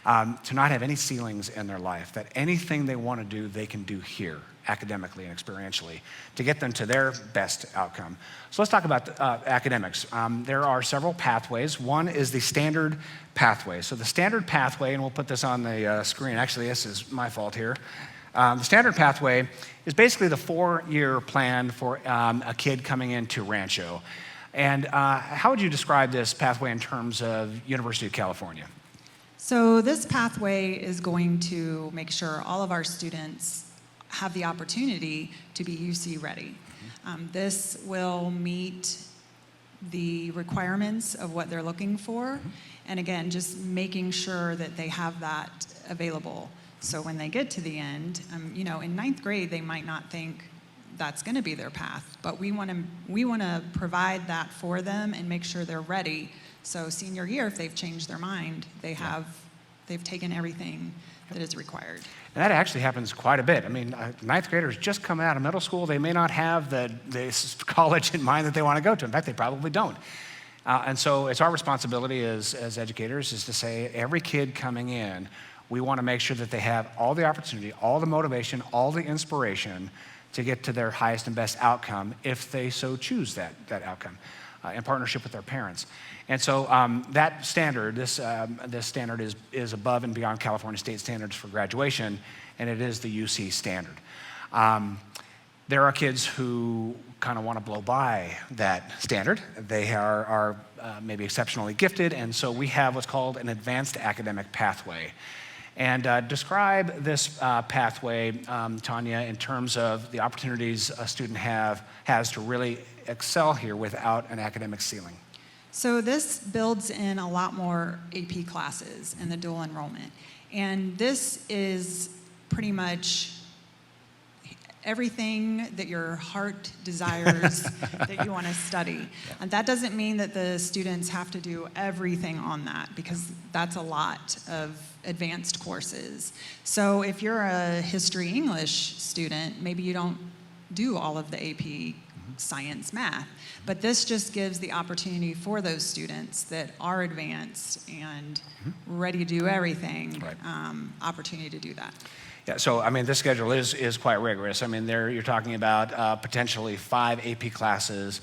To not have any ceilings in their life, that anything they want to do, they can do here, academically and experientially, to get them to their best outcome. So let's talk about academics. There are several pathways. One is the standard pathway. So the standard pathway, and we'll put this on the screen. Actually, this is my fault here. The standard pathway is basically the 4-year plan for a kid coming into Rancho. And how would you describe this pathway in terms of University of California? So this pathway is going to make sure all of our students have the opportunity to be UC ready. This will meet the requirements of what they're looking for, and again, just making sure that they have that available. So when they get to the end, in 9th grade, they might not think that's going to be their path, but we want to provide that for them and make sure they're ready. So senior year, if they've changed their mind, they've taken everything that is required. And that actually happens quite a bit. I mean, 9th graders just come out of middle school. They may not have the college in mind that they want to go to. In fact, they probably don't. And so it's our responsibility as educators is to say, every kid coming in, we want to make sure that they have all the opportunity, all the motivation, all the inspiration to get to their highest and best outcome if they so choose that outcome in partnership with their parents. And so that standard, this standard is above and beyond California state standards for graduation, and it is the UC standard. There are kids who kind of want to blow by that standard. They are maybe exceptionally gifted, and so we have what's called an advanced academic pathway. And describe this pathway, Tanya, in terms of the opportunities a student has to really excel here without an academic ceiling. So this builds in a lot more AP classes in the dual enrollment. And this is pretty much everything that your heart desires that you want to study. And that doesn't mean that the students have to do everything on that, because that's a lot of advanced courses. So if you're a history English student, maybe you don't do all of the AP science, math, but this just gives the opportunity for those students that are advanced and ready to do everything, opportunity to do that. Yeah, so I mean, this schedule is quite rigorous. I mean, you're talking about potentially 5 AP classes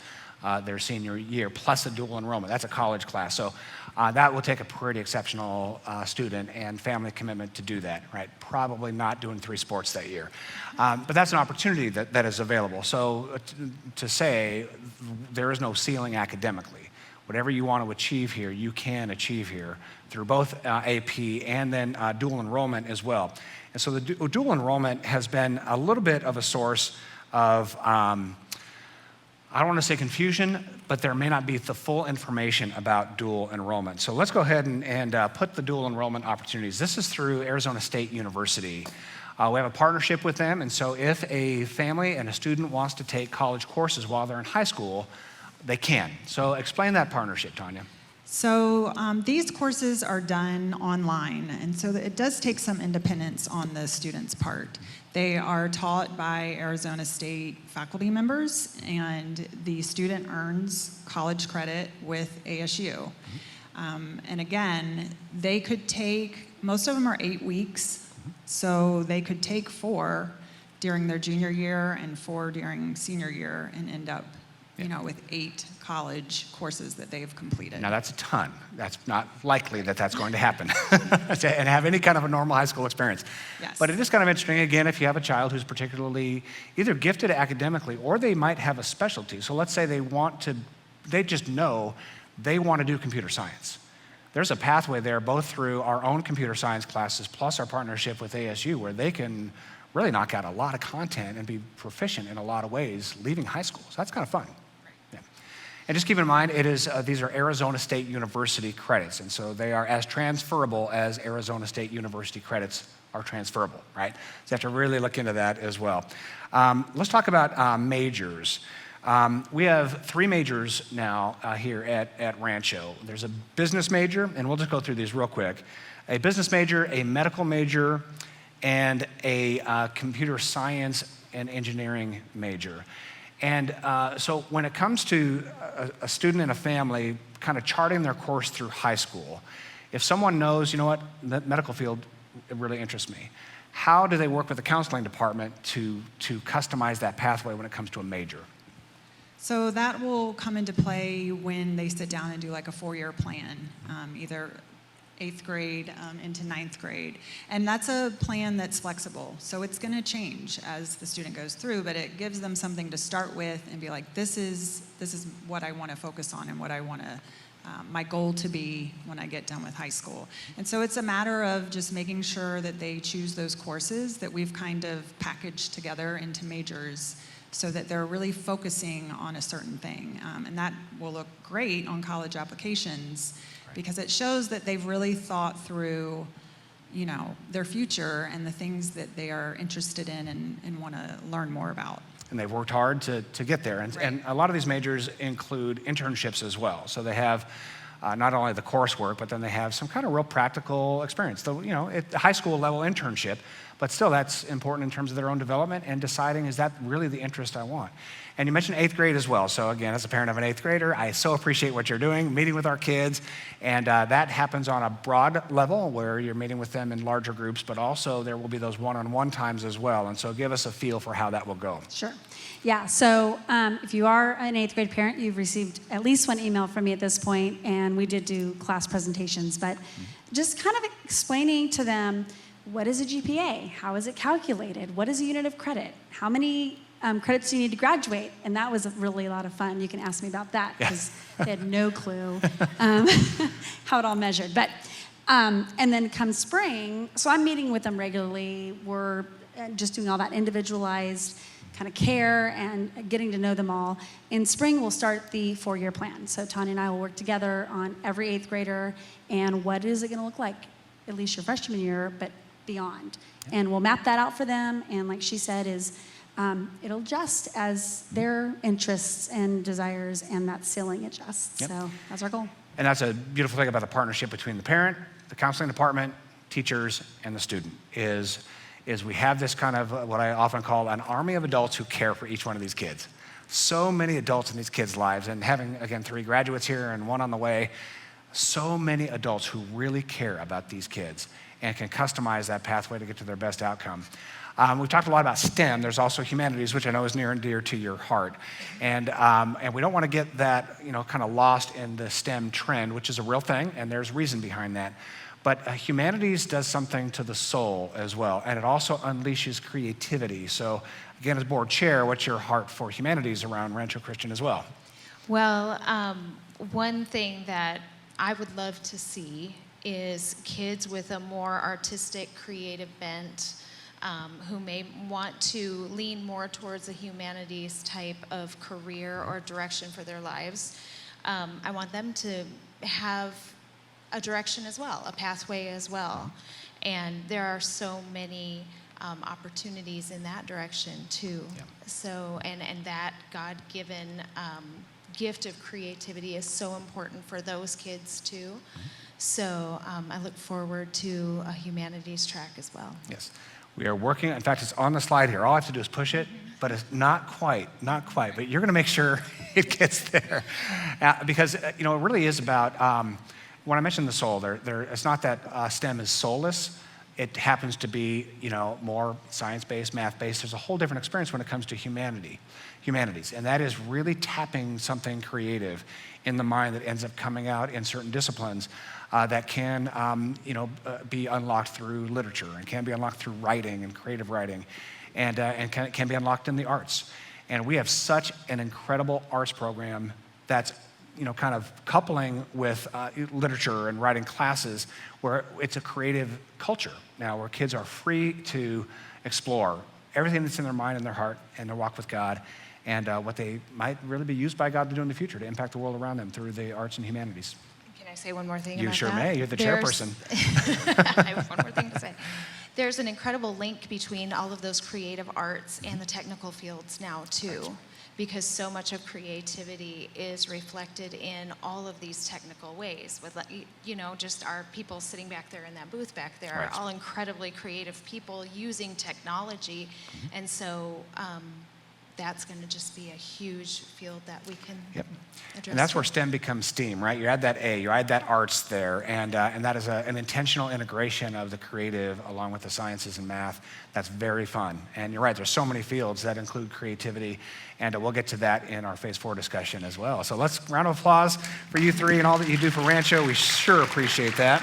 their senior year, plus a dual enrollment. That's a college class. So that will take a pretty exceptional student and family commitment to do that, right? Probably not doing 3 sports that year. But that's an opportunity that is available. So to say there is no ceiling academically. whatever you want to achieve here, you can achieve here through both AP and then dual enrollment as well. And so the dual enrollment has been a little bit of a source of, I don't want to say confusion, but there may not be the full information about dual enrollment. So let's go ahead and put the dual enrollment opportunities. This is through Arizona State University. We have a partnership with them, and so if a family and a student wants to take college courses while they're in high school, they can. So explain that partnership, Tanya. So these courses are done online, and so it does take some independence on the student's part. They are taught by Arizona State faculty members, and the student earns college credit with ASU. And again, they could take, most of them are 8 weeks, so they could take 4 during their junior year and 4 during senior year and end up with 8 college courses that they've completed. Now that's a ton. That's not likely that that's going to happen and have any kind of a normal high school experience. Yes. But it is kind of interesting, again, if you have a child who's particularly either gifted academically or they might have a specialty. So let's say they just know they want to do computer science. There's a pathway there both through our own computer science classes plus our partnership with ASU where they can really knock out a lot of content and be proficient in a lot of ways leaving high school. So that's kind of fun. And just keep in mind, these are Arizona State University credits, and so they are as transferable as Arizona State University credits are transferable, right? So you have to really look into that as well. Let's talk about majors. We have 3 majors now here at Rancho. There's a business major, and we'll just go through these real quick. A business major, a medical major, and a computer science and engineering major. And so when it comes to a student and a family kind of charting their course through high school, if someone knows, you know what, the medical field, it really interests me, how do they work with the counseling department to customize that pathway when it comes to a major? So that will come into play when they sit down and do like a 4-year plan, either 8th grade into 9th grade. And that's a plan that's flexible. So it's going to change as the student goes through, but it gives them something to start with and be like, this is what I want to focus on and what I want to, my goal to be when I get done with high school. And so it's a matter of just making sure that they choose those courses that we've kind of packaged together into majors so that they're really focusing on a certain thing. And that will look great on college applications because it shows that they've really thought through, their future and the things that they are interested in and want to learn more about. And they've worked hard to get there. And a lot of these majors include internships as well. So they have not only the coursework, but then they have some kind of real practical experience. So, at the high school level internship, but still that's important in terms of their own development and deciding, is that really the interest I want? And you mentioned 8th grade as well. So again, as a parent of an 8th grader, I so appreciate what you're doing, meeting with our kids. And that happens on a broad level where you're meeting with them in larger groups, but also there will be those one-on-one times as well. And so give us a feel for how that will go. Sure. Yeah, so if you are an 8th grade parent, you've received at least 1 email from me at this point, and we did do class presentations, but just kind of explaining to them, what is a GPA? How is it calculated? What is a unit of credit? How many credits do you need to graduate? And that was really a lot of fun. You can ask me about that because they had no clue how it all measured. But and then come spring, so I'm meeting with them regularly. We're just doing all that individualized kind of care and getting to know them all. In spring, we'll start the 4-year plan. So Tanya and I will work together on every 8th grader and what is it going to look like, at least your freshman year, but beyond. And we'll map that out for them. And like she said, it'll adjust as their interests and desires and that ceiling adjusts. Yep. So that's our goal. And that's a beautiful thing about the partnership between the parent, the counseling department, teachers, and the student is we have this kind of what I often call an army of adults who care for each one of these kids. So many adults in these kids' lives, and having, again, 3 graduates here and 1 on the way, so many adults who really care about these kids and can customize that pathway to get to their best outcome. We've talked a lot about STEM. There's also humanities, which I know is near and dear to your heart. And we don't want to get that, kind of lost in the STEM trend, which is a real thing, and there's reason behind that. But humanities does something to the soul as well, and it also unleashes creativity. So again, as board chair, what's your heart for humanities around Rancho Christian as well? Well, one thing that I would love to see is kids with a more artistic, creative bent, who may want to lean more towards a humanities type of career or direction for their lives. I want them to have a direction as well, a pathway as well. And there are so many opportunities in that direction too. Yeah. So, and that God-given gift of creativity is so important for those kids too. So I look forward to a humanities track as well. Yes. We are working, in fact, it's on the slide here. All I have to do is push it, but it's not quite. But you're going to make sure it gets there. Because, it really is about, when I mentioned the soul, it's not that STEM is soulless. It happens to be, more science-based, math-based. There's a whole different experience when it comes to humanities. And that is really tapping something creative in the mind that ends up coming out in certain disciplines that can, be unlocked through literature and can be unlocked through writing and creative writing and can be unlocked in the arts. And we have such an incredible arts program that's kind of coupling with literature and writing classes where it's a creative culture now where kids are free to explore everything that's in their mind and their heart and their walk with God and what they might really be used by God to do in the future to impact the world around them through the arts and humanities. Can I say one more thing You about sure that? may. You're the chairperson. I have one more thing to say. There's an incredible link between all of those creative arts and the technical fields now too, because so much of creativity is reflected in all of these technical ways. With just our people sitting back there in that booth back there Right. are all incredibly creative people using technology, and so that's going to just be a huge field that we can address. And that's where STEM becomes STEAM, right? You add that A, you add that arts there, and that is an intentional integration of the creative along with the sciences and math. That's very fun. And you're right, there's so many fields that include creativity, and we'll get to that in our Phase 4 discussion as well. So let's round of applause for you three and all that you do for Rancho. We sure appreciate that.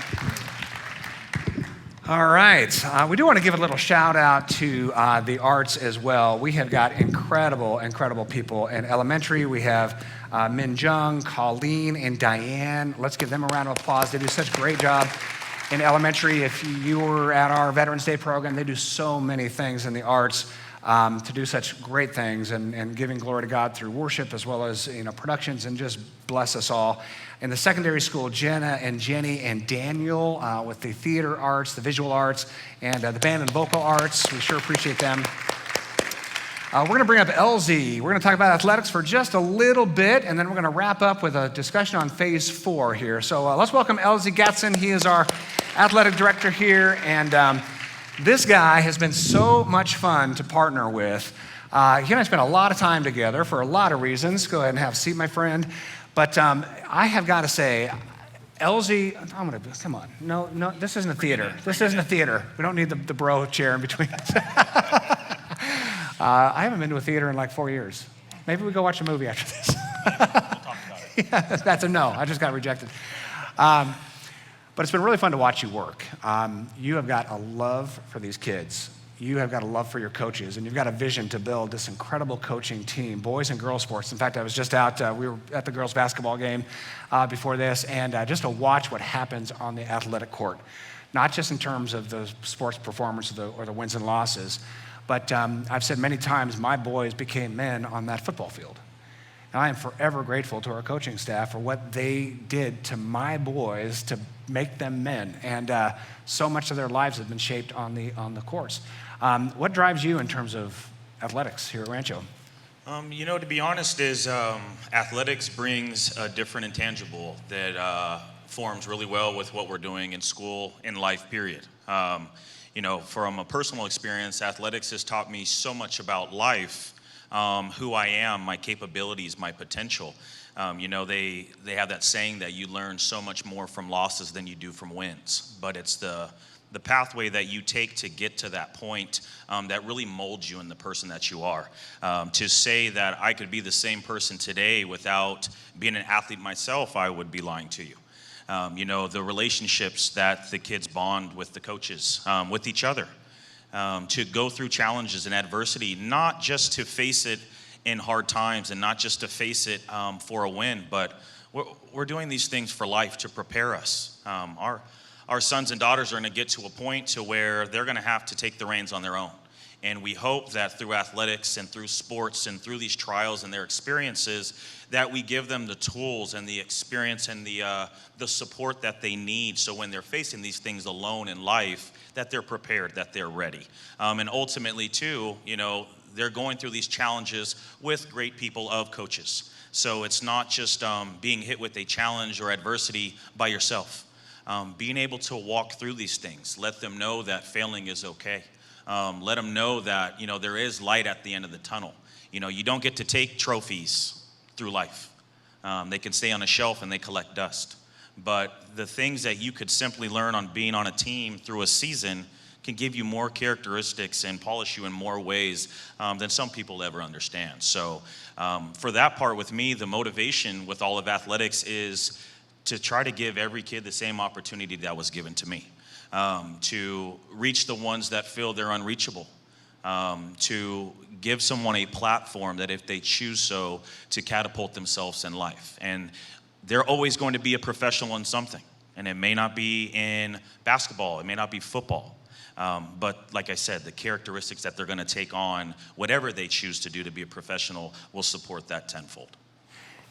All right. We do want to give a little shout out to the arts as well. We have got incredible people in elementary. We have Min Jung, Colleen, and Diane. Let's give them a round of applause. They do such a great job in elementary. If you were at our Veterans Day program, they do so many things in the arts to do such great things and giving glory to God through worship as well as productions and just bless us all. In the secondary school, Jenna and Jenny and Daniel with the theater arts, the visual arts, and the band and vocal arts. We sure appreciate them. We're going to bring up LZ. We're going to talk about athletics for just a little bit, and then we're going to wrap up with a discussion on Phase 4 here. So let's welcome LZ Gatson. He is our athletic director here, and this guy has been so much fun to partner with. He and I spent a lot of time together for a lot of reasons. Go ahead and have a seat, my friend. But I have got to say, LZ, come on. No, this isn't a theater. This isn't a theater. We don't need the bro chair in between us. I haven't been to a theater in like 4 years. Maybe we go watch a movie after this. We'll talk about it. Yeah, that's a no. I just got rejected. But it's been really fun to watch you work. You have got a love for these kids. You have got a love for your coaches, and you've got a vision to build this incredible coaching team, boys and girls sports. In fact, I was just out, we were at the girls basketball game before this, and just to watch what happens on the athletic court, not just in terms of the sports performance or the wins and losses, but I've said many times, my boys became men on that football field. And I am forever grateful to our coaching staff for what they did to my boys to make them men. And so much of their lives have been shaped on the courts. What drives you in terms of athletics here at Rancho? To be honest, is athletics brings a different intangible that forms really well with what we're doing in school, in life, period. From a personal experience, athletics has taught me so much about life, who I am, my capabilities, my potential. They have that saying that you learn so much more from losses than you do from wins, but it's the pathway that you take to get to that point that really molds you in the person that you are. To say that I could be the same person today without being an athlete myself, I would be lying to you. The relationships that the kids bond with the coaches, with each other, to go through challenges and adversity, not just to face it in hard times and not just to face it for a win, but we're we're doing these things for life to prepare us. Our sons and daughters are going to get to a point to where they're going to have to take the reins on their own. And we hope that through athletics and through sports and through these trials and their experiences, that we give them the tools and the experience and the support that they need, so when they're facing these things alone in life, that they're prepared, that they're ready. And ultimately, too, they're going through these challenges with great people of coaches. So it's not just being hit with a challenge or adversity by yourself. Being able to walk through these things, let them know that failing is okay. Let them know that, there is light at the end of the tunnel. You don't get to take trophies through life. They can stay on a shelf and they collect dust. But the things that you could simply learn on being on a team through a season can give you more characteristics and polish you in more ways than some people ever understand. So for that part with me, the motivation with all of athletics is to try to give every kid the same opportunity that was given to me. To reach the ones that feel they're unreachable, to give someone a platform that if they choose so, to catapult themselves in life. And they're always going to be a professional in something. And it may not be in basketball, it may not be football. But like I said, the characteristics that they're going to take on, whatever they choose to do to be a professional, will support that tenfold.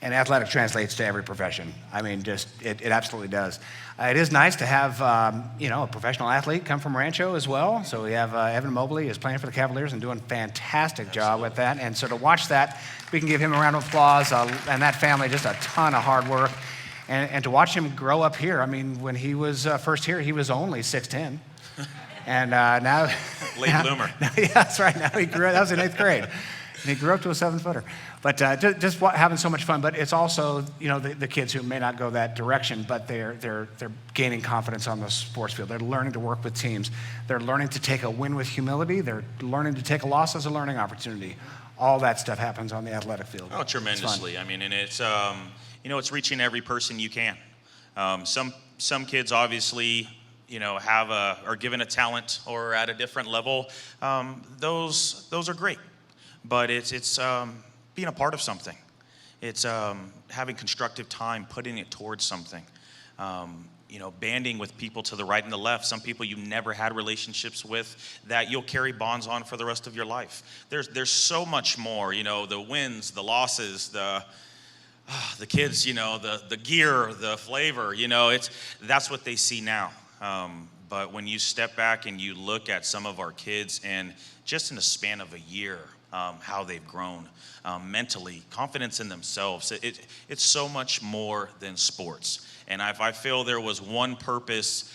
And athletic translates to every profession. I mean, it absolutely does. It is nice to have, a professional athlete come from Rancho as well. So we have Evan Mobley is playing for the Cavaliers and doing a fantastic job with that. And so to watch that, we can give him a round of applause, and that family, just a ton of hard work. And to watch him grow up here, I mean, when he was first here, he was only 6'10". And now... Late bloomer. Yeah, that's right. Now he grew up, that was in 8th grade. And he grew up to a 7-footer. But just having so much fun. But it's also, the kids who may not go that direction, but they're gaining confidence on the sports field. They're learning to work with teams. They're learning to take a win with humility. They're learning to take a loss as a learning opportunity. All that stuff happens on the athletic field. Oh, tremendously. I mean, and it's, it's reaching every person you can. Some kids obviously, are given a talent or at a different level. Those are great. But it's being a part of something. It's having constructive time, putting it towards something. Banding with people to the right and the left. Some people you never had relationships with that you'll carry bonds on for the rest of your life. There's so much more. The wins, the losses, the kids. The gear, the flavor. That's what they see now. But when you step back and you look at some of our kids, and just in the span of a year, how they've grown mentally, confidence in themselves. It's so much more than sports. And if I feel there was one purpose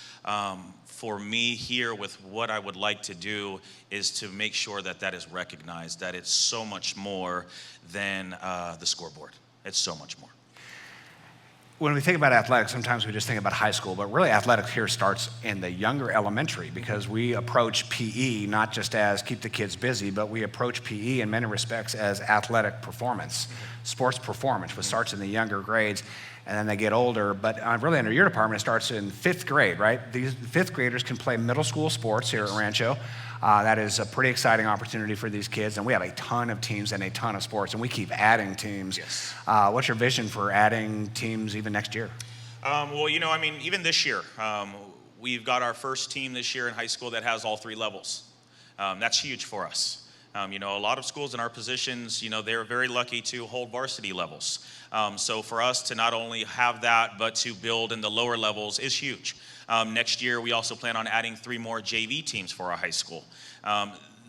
for me here with what I would like to do, is to make sure that is recognized, that it's so much more than the scoreboard. It's so much more. When we think about athletics, sometimes we just think about high school, but really athletics here starts in the younger elementary, because we approach PE not just as keep the kids busy, but we approach PE in many respects as athletic performance, sports performance, which starts in the younger grades, and then they get older. But really under your department, it starts in 5th grade, right? These 5th graders can play middle school sports here at Rancho. That is a pretty exciting opportunity for these kids, and we have a ton of teams and a ton of sports, and we keep adding teams. Yes. What's your vision for adding teams even next year? Even this year, we've got our first team this year in high school that has all 3 levels. That's huge for us. A lot of schools in our positions, they're very lucky to hold varsity levels. So for us to not only have that, but to build in the lower levels is huge. Next year, we also plan on adding 3 more JV teams for our high school.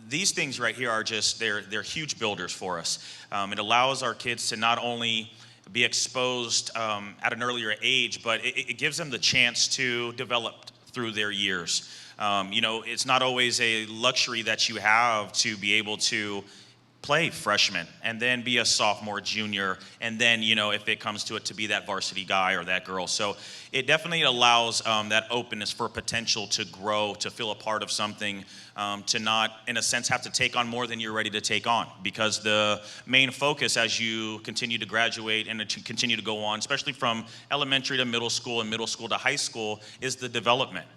These things right here are just, they're huge builders for us. It allows our kids to not only be exposed at an earlier age, but it gives them the chance to develop through their years. It's not always a luxury that you have to be able to play freshman and then be a sophomore, junior, and then, if it comes to it, to be that varsity guy or that girl. So it definitely allows that openness for potential to grow, to feel a part of something, to not, in a sense, have to take on more than you're ready to take on. Because the main focus as you continue to graduate and to continue to go on, especially from elementary to middle school and middle school to high school, is the development.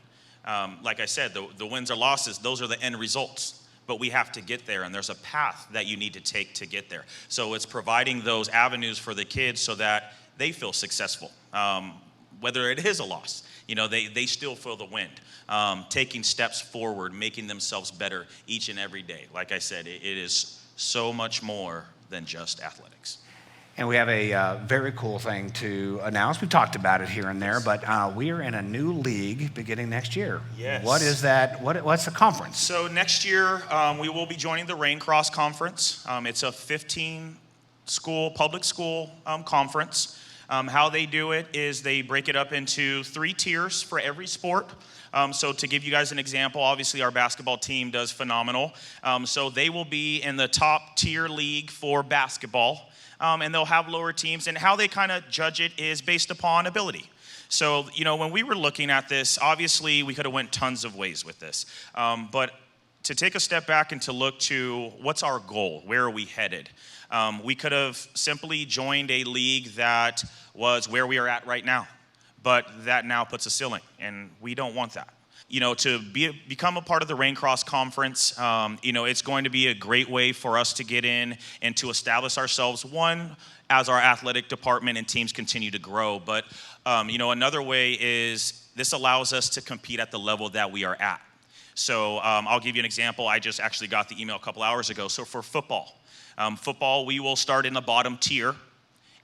Like I said, the wins or losses, those are the end results. But we have to get there, and there's a path that you need to take to get there. So it's providing those avenues for the kids so that they feel successful. whether it is a loss. They still feel the wind, taking steps forward, making themselves better each and every day. Like I said, it is so much more than just athletics. And we have a very cool thing to announce. We've talked about it here and there, but we are in a new league beginning next year. Yes. What is that? What's the conference? So next year, we will be joining the Rain Cross Conference. It's a 15-school, public school conference. How they do it is they break it up into 3 tiers for every sport. So to give you guys an example, obviously our basketball team does phenomenal. So they will be in the top tier league for basketball. And they'll have lower teams, and how they kind of judge it is based upon ability. So, when we were looking at this, obviously we could have went tons of ways with this. But to take a step back and to look to what's our goal, where are we headed? We could have simply joined a league that was where we are at right now, but that now puts a ceiling, and we don't want that. To become a part of the Rain Cross Conference, it's going to be a great way for us to get in and to establish ourselves, one, as our athletic department and teams continue to grow. But, another way is this allows us to compete at the level that we are at. So I'll give you an example. I just actually got the email a couple hours ago. So for football, we will start in the bottom tier,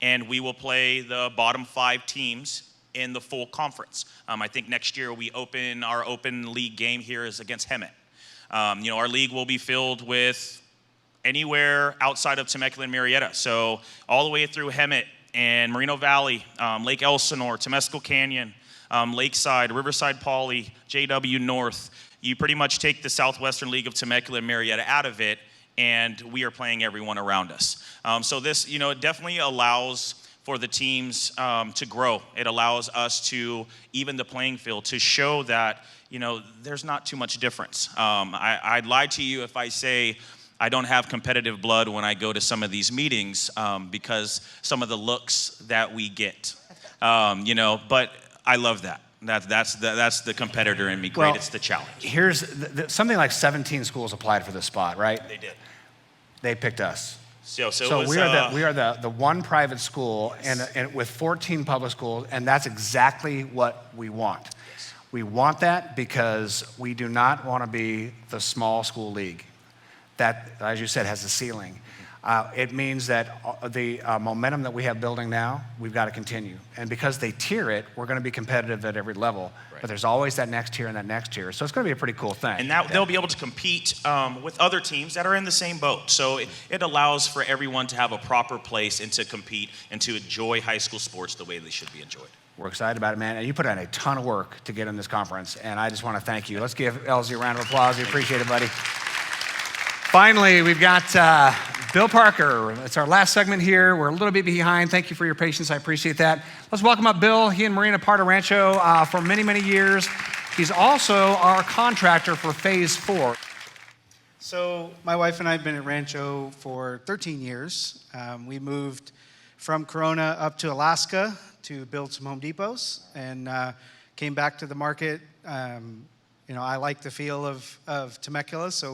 and we will play the bottom 5 teams in the full conference. I think next year our open league game here is against Hemet. Our league will be filled with anywhere outside of Temecula and Murrieta. So all the way through Hemet and Moreno Valley, Lake Elsinore, Temescal Canyon, Lakeside, Riverside Poly, JW North. You pretty much take the Southwestern League of Temecula and Murrieta out of it, and we are playing everyone around us. So this, it definitely allows for the teams to grow. It allows us to even the playing field to show that, there's not too much difference. I'd lie to you if I say I don't have competitive blood when I go to some of these meetings because some of the looks that we get, but I love that. That's the competitor in me. Great, Well, it's the challenge. Here's something like 17 schools applied for this spot, right? They did. They picked us. So we are the one private school and with 14 public schools, and that's exactly what we want. Yes. We want that because we do not want to be the small school league that, as you said, has a ceiling. It means that the momentum that we have building now, we've got to continue. And because they tier it, we're going to be competitive at every level. Right. But there's always that next tier and that next tier. So it's going to be a pretty cool thing. And they'll be able to compete with other teams that are in the same boat. So it allows for everyone to have a proper place and to compete and to enjoy high school sports the way they should be enjoyed. We're excited about it, man. And you put in a ton of work to get in this conference. And I just want to thank you. Let's give LZ a round of applause. We appreciate it, buddy. Finally, we've got Bill Parker. It's our last segment here. We're a little bit behind. Thank you for your patience. I appreciate that. Let's welcome up Bill. He and Marina part of Rancho for many, many years. He's also our contractor for Phase 4. So my wife and I have been at Rancho for 13 years. We moved from Corona up to Alaska to build some Home Depots and came back to the market. I like the feel of Temecula, so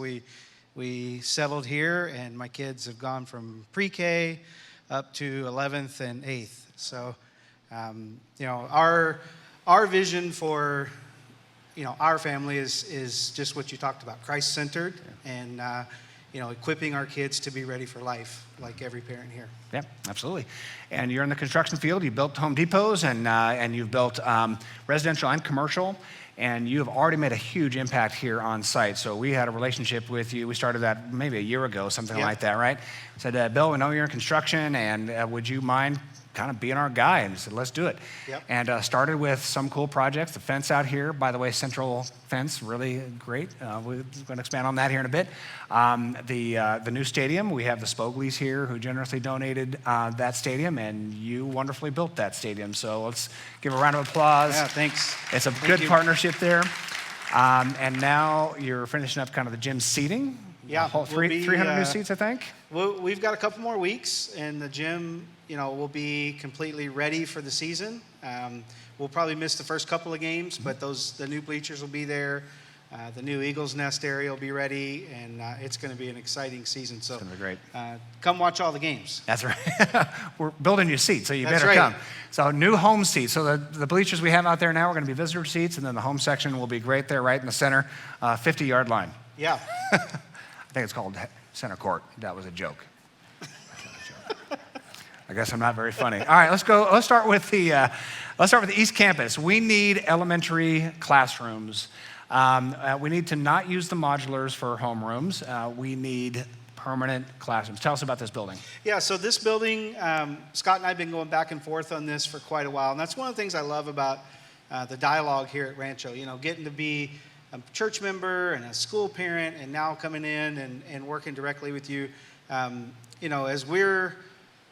we settled here, and my kids have gone from pre-K up to 11th and 8th. So, our vision for, our family is just what you talked about, Christ-centered, and, equipping our kids to be ready for life, like every parent here. Yeah, absolutely. And you're in the construction field. You built Home Depots, and you've built residential and commercial. And you have already made a huge impact here on site. So we had a relationship with you. We started that maybe a year ago, something like that, right? Said, Bill, we know you're in construction, and would you mind kind of being our guy? And he said, let's do it. Yep. And started with some cool projects. The fence out here, by the way, central fence, really great. We're going to expand on that here in a bit. The new stadium, we have the Spogleys here who generously donated that stadium, and you wonderfully built that stadium. So let's give a round of applause. Yeah, thanks. It's a good partnership there. And now you're finishing up kind of the gym seating. Yeah, 300 new seats, I think. We've got a couple more weeks, and the gym, will be completely ready for the season. We'll probably miss the first couple of games, but the new bleachers will be there. The new Eagles Nest area will be ready, and it's going to be an exciting season. So It's gonna be great. Come watch all the games. That's right. We're building you seats, so you That's better right. come. So new home seats. So the bleachers we have out there now are going to be visitor seats, and then the home section will be right there, right in the center, 50-yard line. Yeah. I think it's called center court. That was a joke. I guess I'm not very funny. All right, let's go. Let's start with the East Campus. We need elementary classrooms. We need to not use the modulars for homerooms. We need permanent classrooms. Tell us about this building. Yeah, so this building, Scott and I have been going back and forth on this for quite a while, and that's one of the things I love about the dialogue here at Rancho. You know, getting to be a church member and a school parent, and now coming in and working directly with you. You know, as we're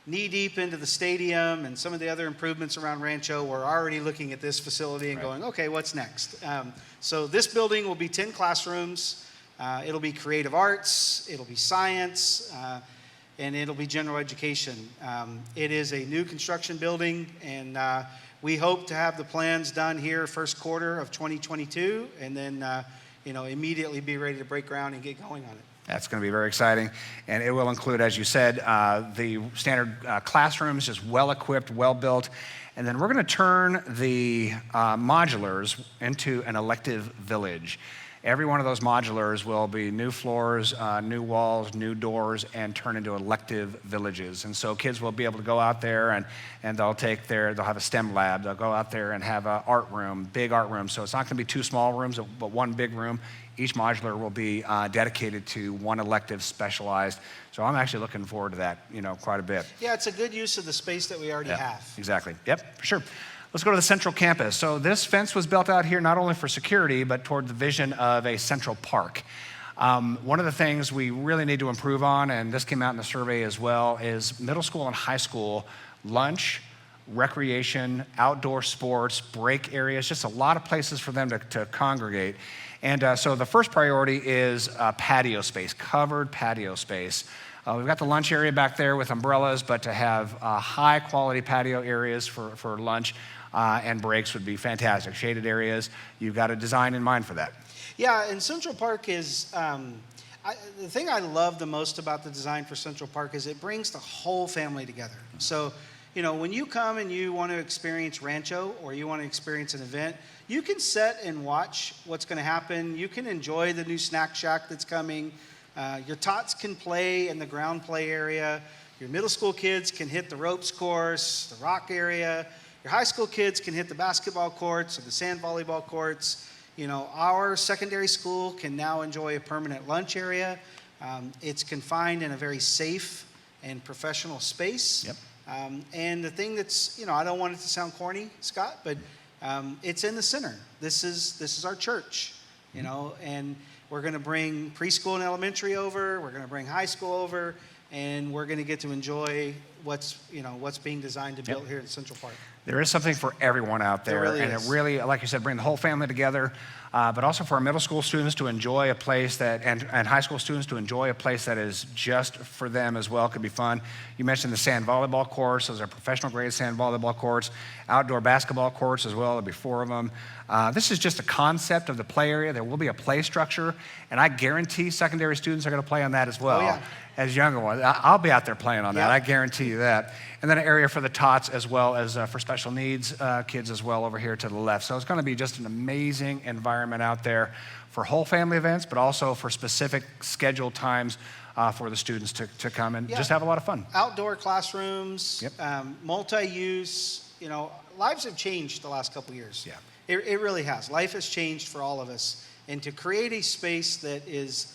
knee-deep into the stadium and some of the other improvements around Rancho, we're already looking at this facility and going, okay, what's next? So this building will be 10 classrooms. It'll be creative arts, it'll be science, and it'll be general education. It is a new construction building, and we hope to have the plans done here first quarter of 2022, and then you know, immediately be ready to break ground and get going on it. That's going to be very exciting, and it will include, as you said, the standard classrooms, just well-equipped, well-built, and then we're going to turn the modulars into an elective village. Every one of those modulars will be new floors, new walls, new doors, and turn into elective villages. And so kids will be able to go out there and they'll have a STEM lab. They'll go out there and have an art room, big art room. So it's not going to be two small rooms, but one big room. Each modular will be dedicated to one elective specialized. So I'm actually looking forward to that, you know, quite a bit. Yeah, it's a good use of the space that we already have. Exactly. Yep, for sure. Let's go to the central campus. So this fence was built out here not only for security, but toward the vision of a central park. One of the things we really need to improve on, and this came out in the survey as well, is middle school and high school lunch, recreation, outdoor sports, break areas, just a lot of places for them to congregate. And so the first priority is patio space, covered patio space. We've got the lunch area back there with umbrellas, but to have high quality patio areas for lunch and breaks would be fantastic. Shaded areas, you've got a design in mind for that. Yeah, and Central Park is, the thing I love the most about the design for Central Park is it brings the whole family together. So, you know, when you come and you want to experience Rancho or you want to experience an event, you can sit and watch what's going to happen. You can enjoy the new snack shack that's coming. Your tots can play in the ground play area. Your middle school kids can hit the ropes course, the rock area. Your high school kids can hit the basketball courts or the sand volleyball courts. You know, our secondary school can now enjoy a permanent lunch area. It's confined in a very safe and professional space. Yep. And the thing that's, you know, I don't want it to sound corny, Scott, but it's in the center. This is our church, you know, and we're going to bring preschool and elementary over. We're going to bring high school over, and we're going to get to enjoy what's being designed to build here in Central Park. There is something for everyone out there, There really and is. it really, like you said, bring the whole family together, but also for our middle school students to enjoy a place that, and high school students to enjoy a place that is just for them as well. Could be fun. You mentioned the sand volleyball courts. Those are professional grade sand volleyball courts. Outdoor basketball courts as well. There'll be 4 of them. This is just a concept of the play area. There will be a play structure, and I guarantee secondary students are going to play on that as well. Oh, yeah. As younger ones. I'll be out there playing on that. Yeah. I guarantee you that. And then an area for the tots as well as for special needs kids as well over here to the left. So it's going to be just an amazing environment out there for whole family events, but also for specific scheduled times for the students to come and just have a lot of fun. Outdoor classrooms, Yep. multi-use, you know, lives have changed the last couple years. Yeah. It really has. Life has changed for all of us. And to create a space that is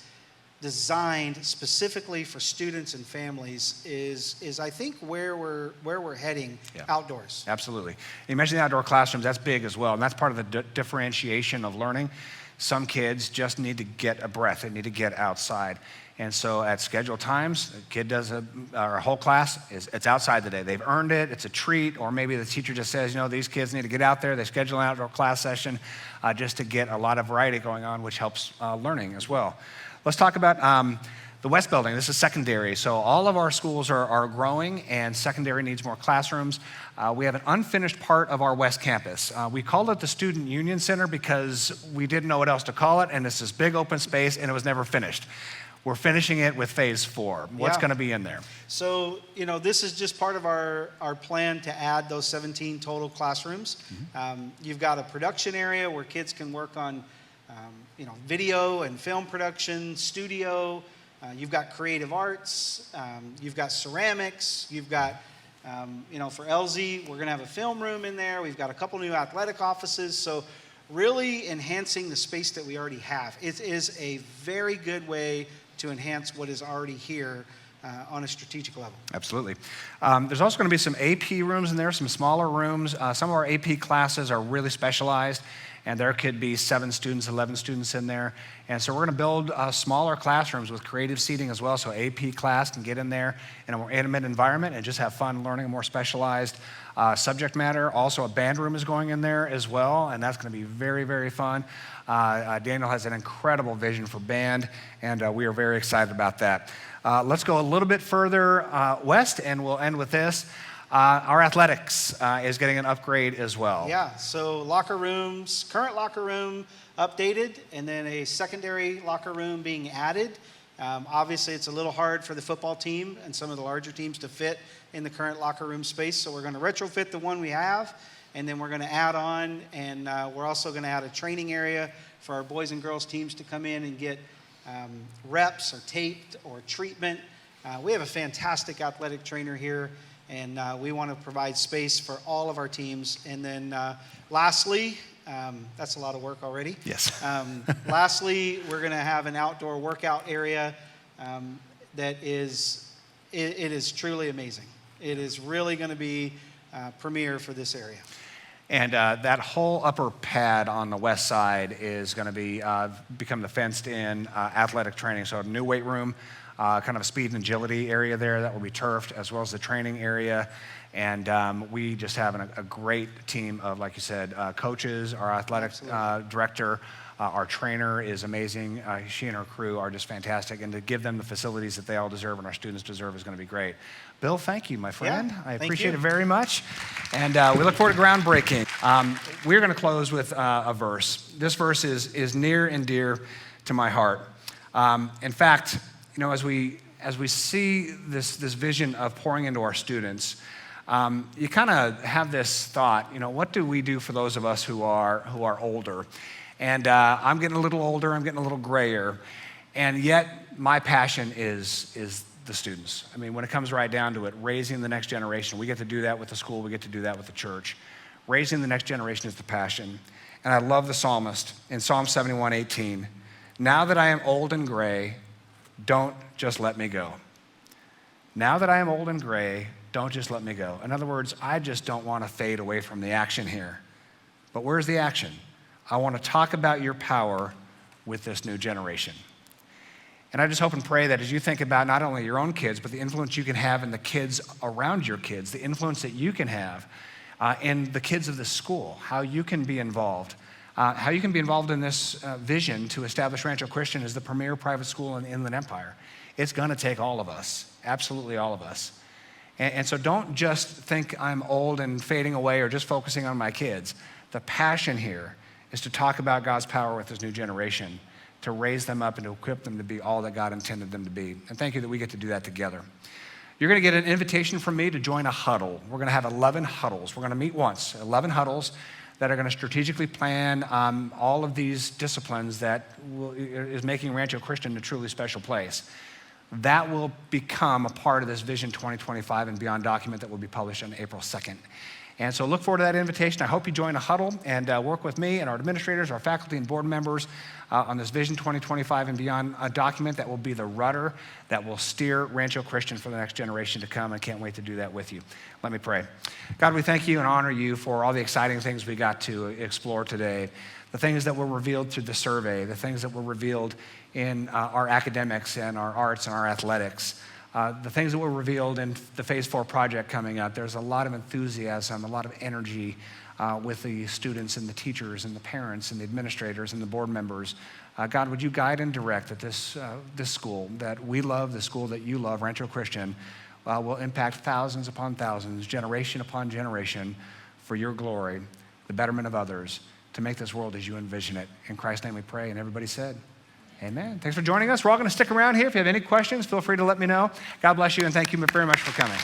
designed specifically for students and families is I think where we're heading outdoors. Absolutely. You mentioned the outdoor classrooms. That's big as well, and that's part of the differentiation of learning. Some kids just need to get a breath. They need to get outside. And so at scheduled times, a kid does a whole class, it's outside today. They've earned it, it's a treat, or maybe the teacher just says, you know, these kids need to get out there. They schedule an outdoor class session just to get a lot of variety going on, which helps learning as well. Let's talk about The West Building, this is secondary. So all of our schools are growing, and secondary needs more classrooms. We have an unfinished part of our West Campus. We called it the Student Union Center because we didn't know what else to call it, and it's this big open space, and it was never finished. We're finishing it with phase 4. What's going to be in there? So, this is just part of our plan to add those 17 total classrooms. You've got a production area where kids can work on, video and film production, studio. You've got creative arts. You've got ceramics. You've got, for LZ, we're going to have a film room in there. We've got a couple new athletic offices. So really enhancing the space that we already have. It is a very good way to enhance what is already here on a strategic level. Absolutely. There's also going to be some AP rooms in there, some smaller rooms. Some of our AP classes are really specialized, and there could be 7 students, 11 students in there. And so we're going to build smaller classrooms with creative seating as well, so AP class can get in there in a more intimate environment and just have fun learning a more specialized subject matter. Also, a band room is going in there as well, and that's going to be very, very fun. Daniel has an incredible vision for band, and we are very excited about that. Let's go a little bit further west, and we'll end with this. Our athletics is getting an upgrade as well. Yeah, so locker rooms, current locker room updated, and then a secondary locker room being added. Obviously, it's a little hard for the football team and some of the larger teams to fit in the current locker room space, so we're going to retrofit the one we have, and then we're going to add on, and we're also going to add a training area for our boys and girls teams to come in and get reps or taped or treatment. We have a fantastic athletic trainer here, and we want to provide space for all of our teams. And then lastly, that's a lot of work already. Yes. Lastly, we're going to have an outdoor workout area that is, it is truly amazing. It is really going to be premier for this area. And that whole upper pad on the west side is going to be become the fenced-in athletic training. So a new weight room, kind of a speed and agility area there that will be turfed, as well as the training area. And we just have a great team of, like you said, coaches. Our athletic director, our trainer is amazing. She and her crew are just fantastic. And to give them the facilities that they all deserve and our students deserve is going to be great. Bill, thank you, my friend. Yeah, I appreciate you. it very much. And we look forward to groundbreaking. We're going to close with a verse. This verse is near and dear to my heart. In fact, as we see this vision of pouring into our students, you kind of have this thought, what do we do for those of us who are older? And I'm getting a little older, I'm getting a little grayer, and yet my passion is the students. I mean, when it comes right down to it, raising the next generation, we get to do that with the school, we get to do that with the church. Raising the next generation is the passion. And I love the psalmist in Psalm 71:18. Now that I am old and gray, don't just let me go. Now that I am old and gray, don't just let me go. In other words, I just don't want to fade away from the action here. But where's the action? I want to talk about your power with this new generation. And I just hope and pray that as you think about not only your own kids, but the influence you can have in the kids around your kids, the influence that you can have in the kids of the school, how you can be involved, in this vision to establish Rancho Christian as the premier private school in the Inland Empire. It's going to take all of us, absolutely all of us. And so don't just think I'm old and fading away or just focusing on my kids. The passion here is to talk about God's power with this new generation, to raise them up and to equip them to be all that God intended them to be. And thank you that we get to do that together. You're going to get an invitation from me to join a huddle. We're going to have 11 huddles. We're going to meet once, 11 huddles that are going to strategically plan all of these disciplines that is making Rancho Christian a truly special place. That will become a part of this Vision 2025 and Beyond document that will be published on April 2nd. And so look forward to that invitation. I hope you join a huddle and work with me and our administrators, our faculty and board members on this Vision 2025 and Beyond document that will be the rudder that will steer Rancho Christian for the next generation to come. I can't wait to do that with you. Let me pray. God, we thank you and honor you for all the exciting things we got to explore today, the things that were revealed through the survey, the things that were revealed in our academics and our arts and our athletics, the things that were revealed in the Phase 4 project coming up. There's a lot of enthusiasm, a lot of energy with the students and the teachers and the parents and the administrators and the board members God, would you guide and direct that this school that we love, the school that you love, Rancho Christian, will impact thousands upon thousands, generation upon generation, for your glory, the betterment of others, to make this world as you envision it. In Christ's name we pray, and everybody said, amen. Thanks for joining us. We're all going to stick around here. If you have any questions, feel free to let me know. God bless you, and thank you very much for coming.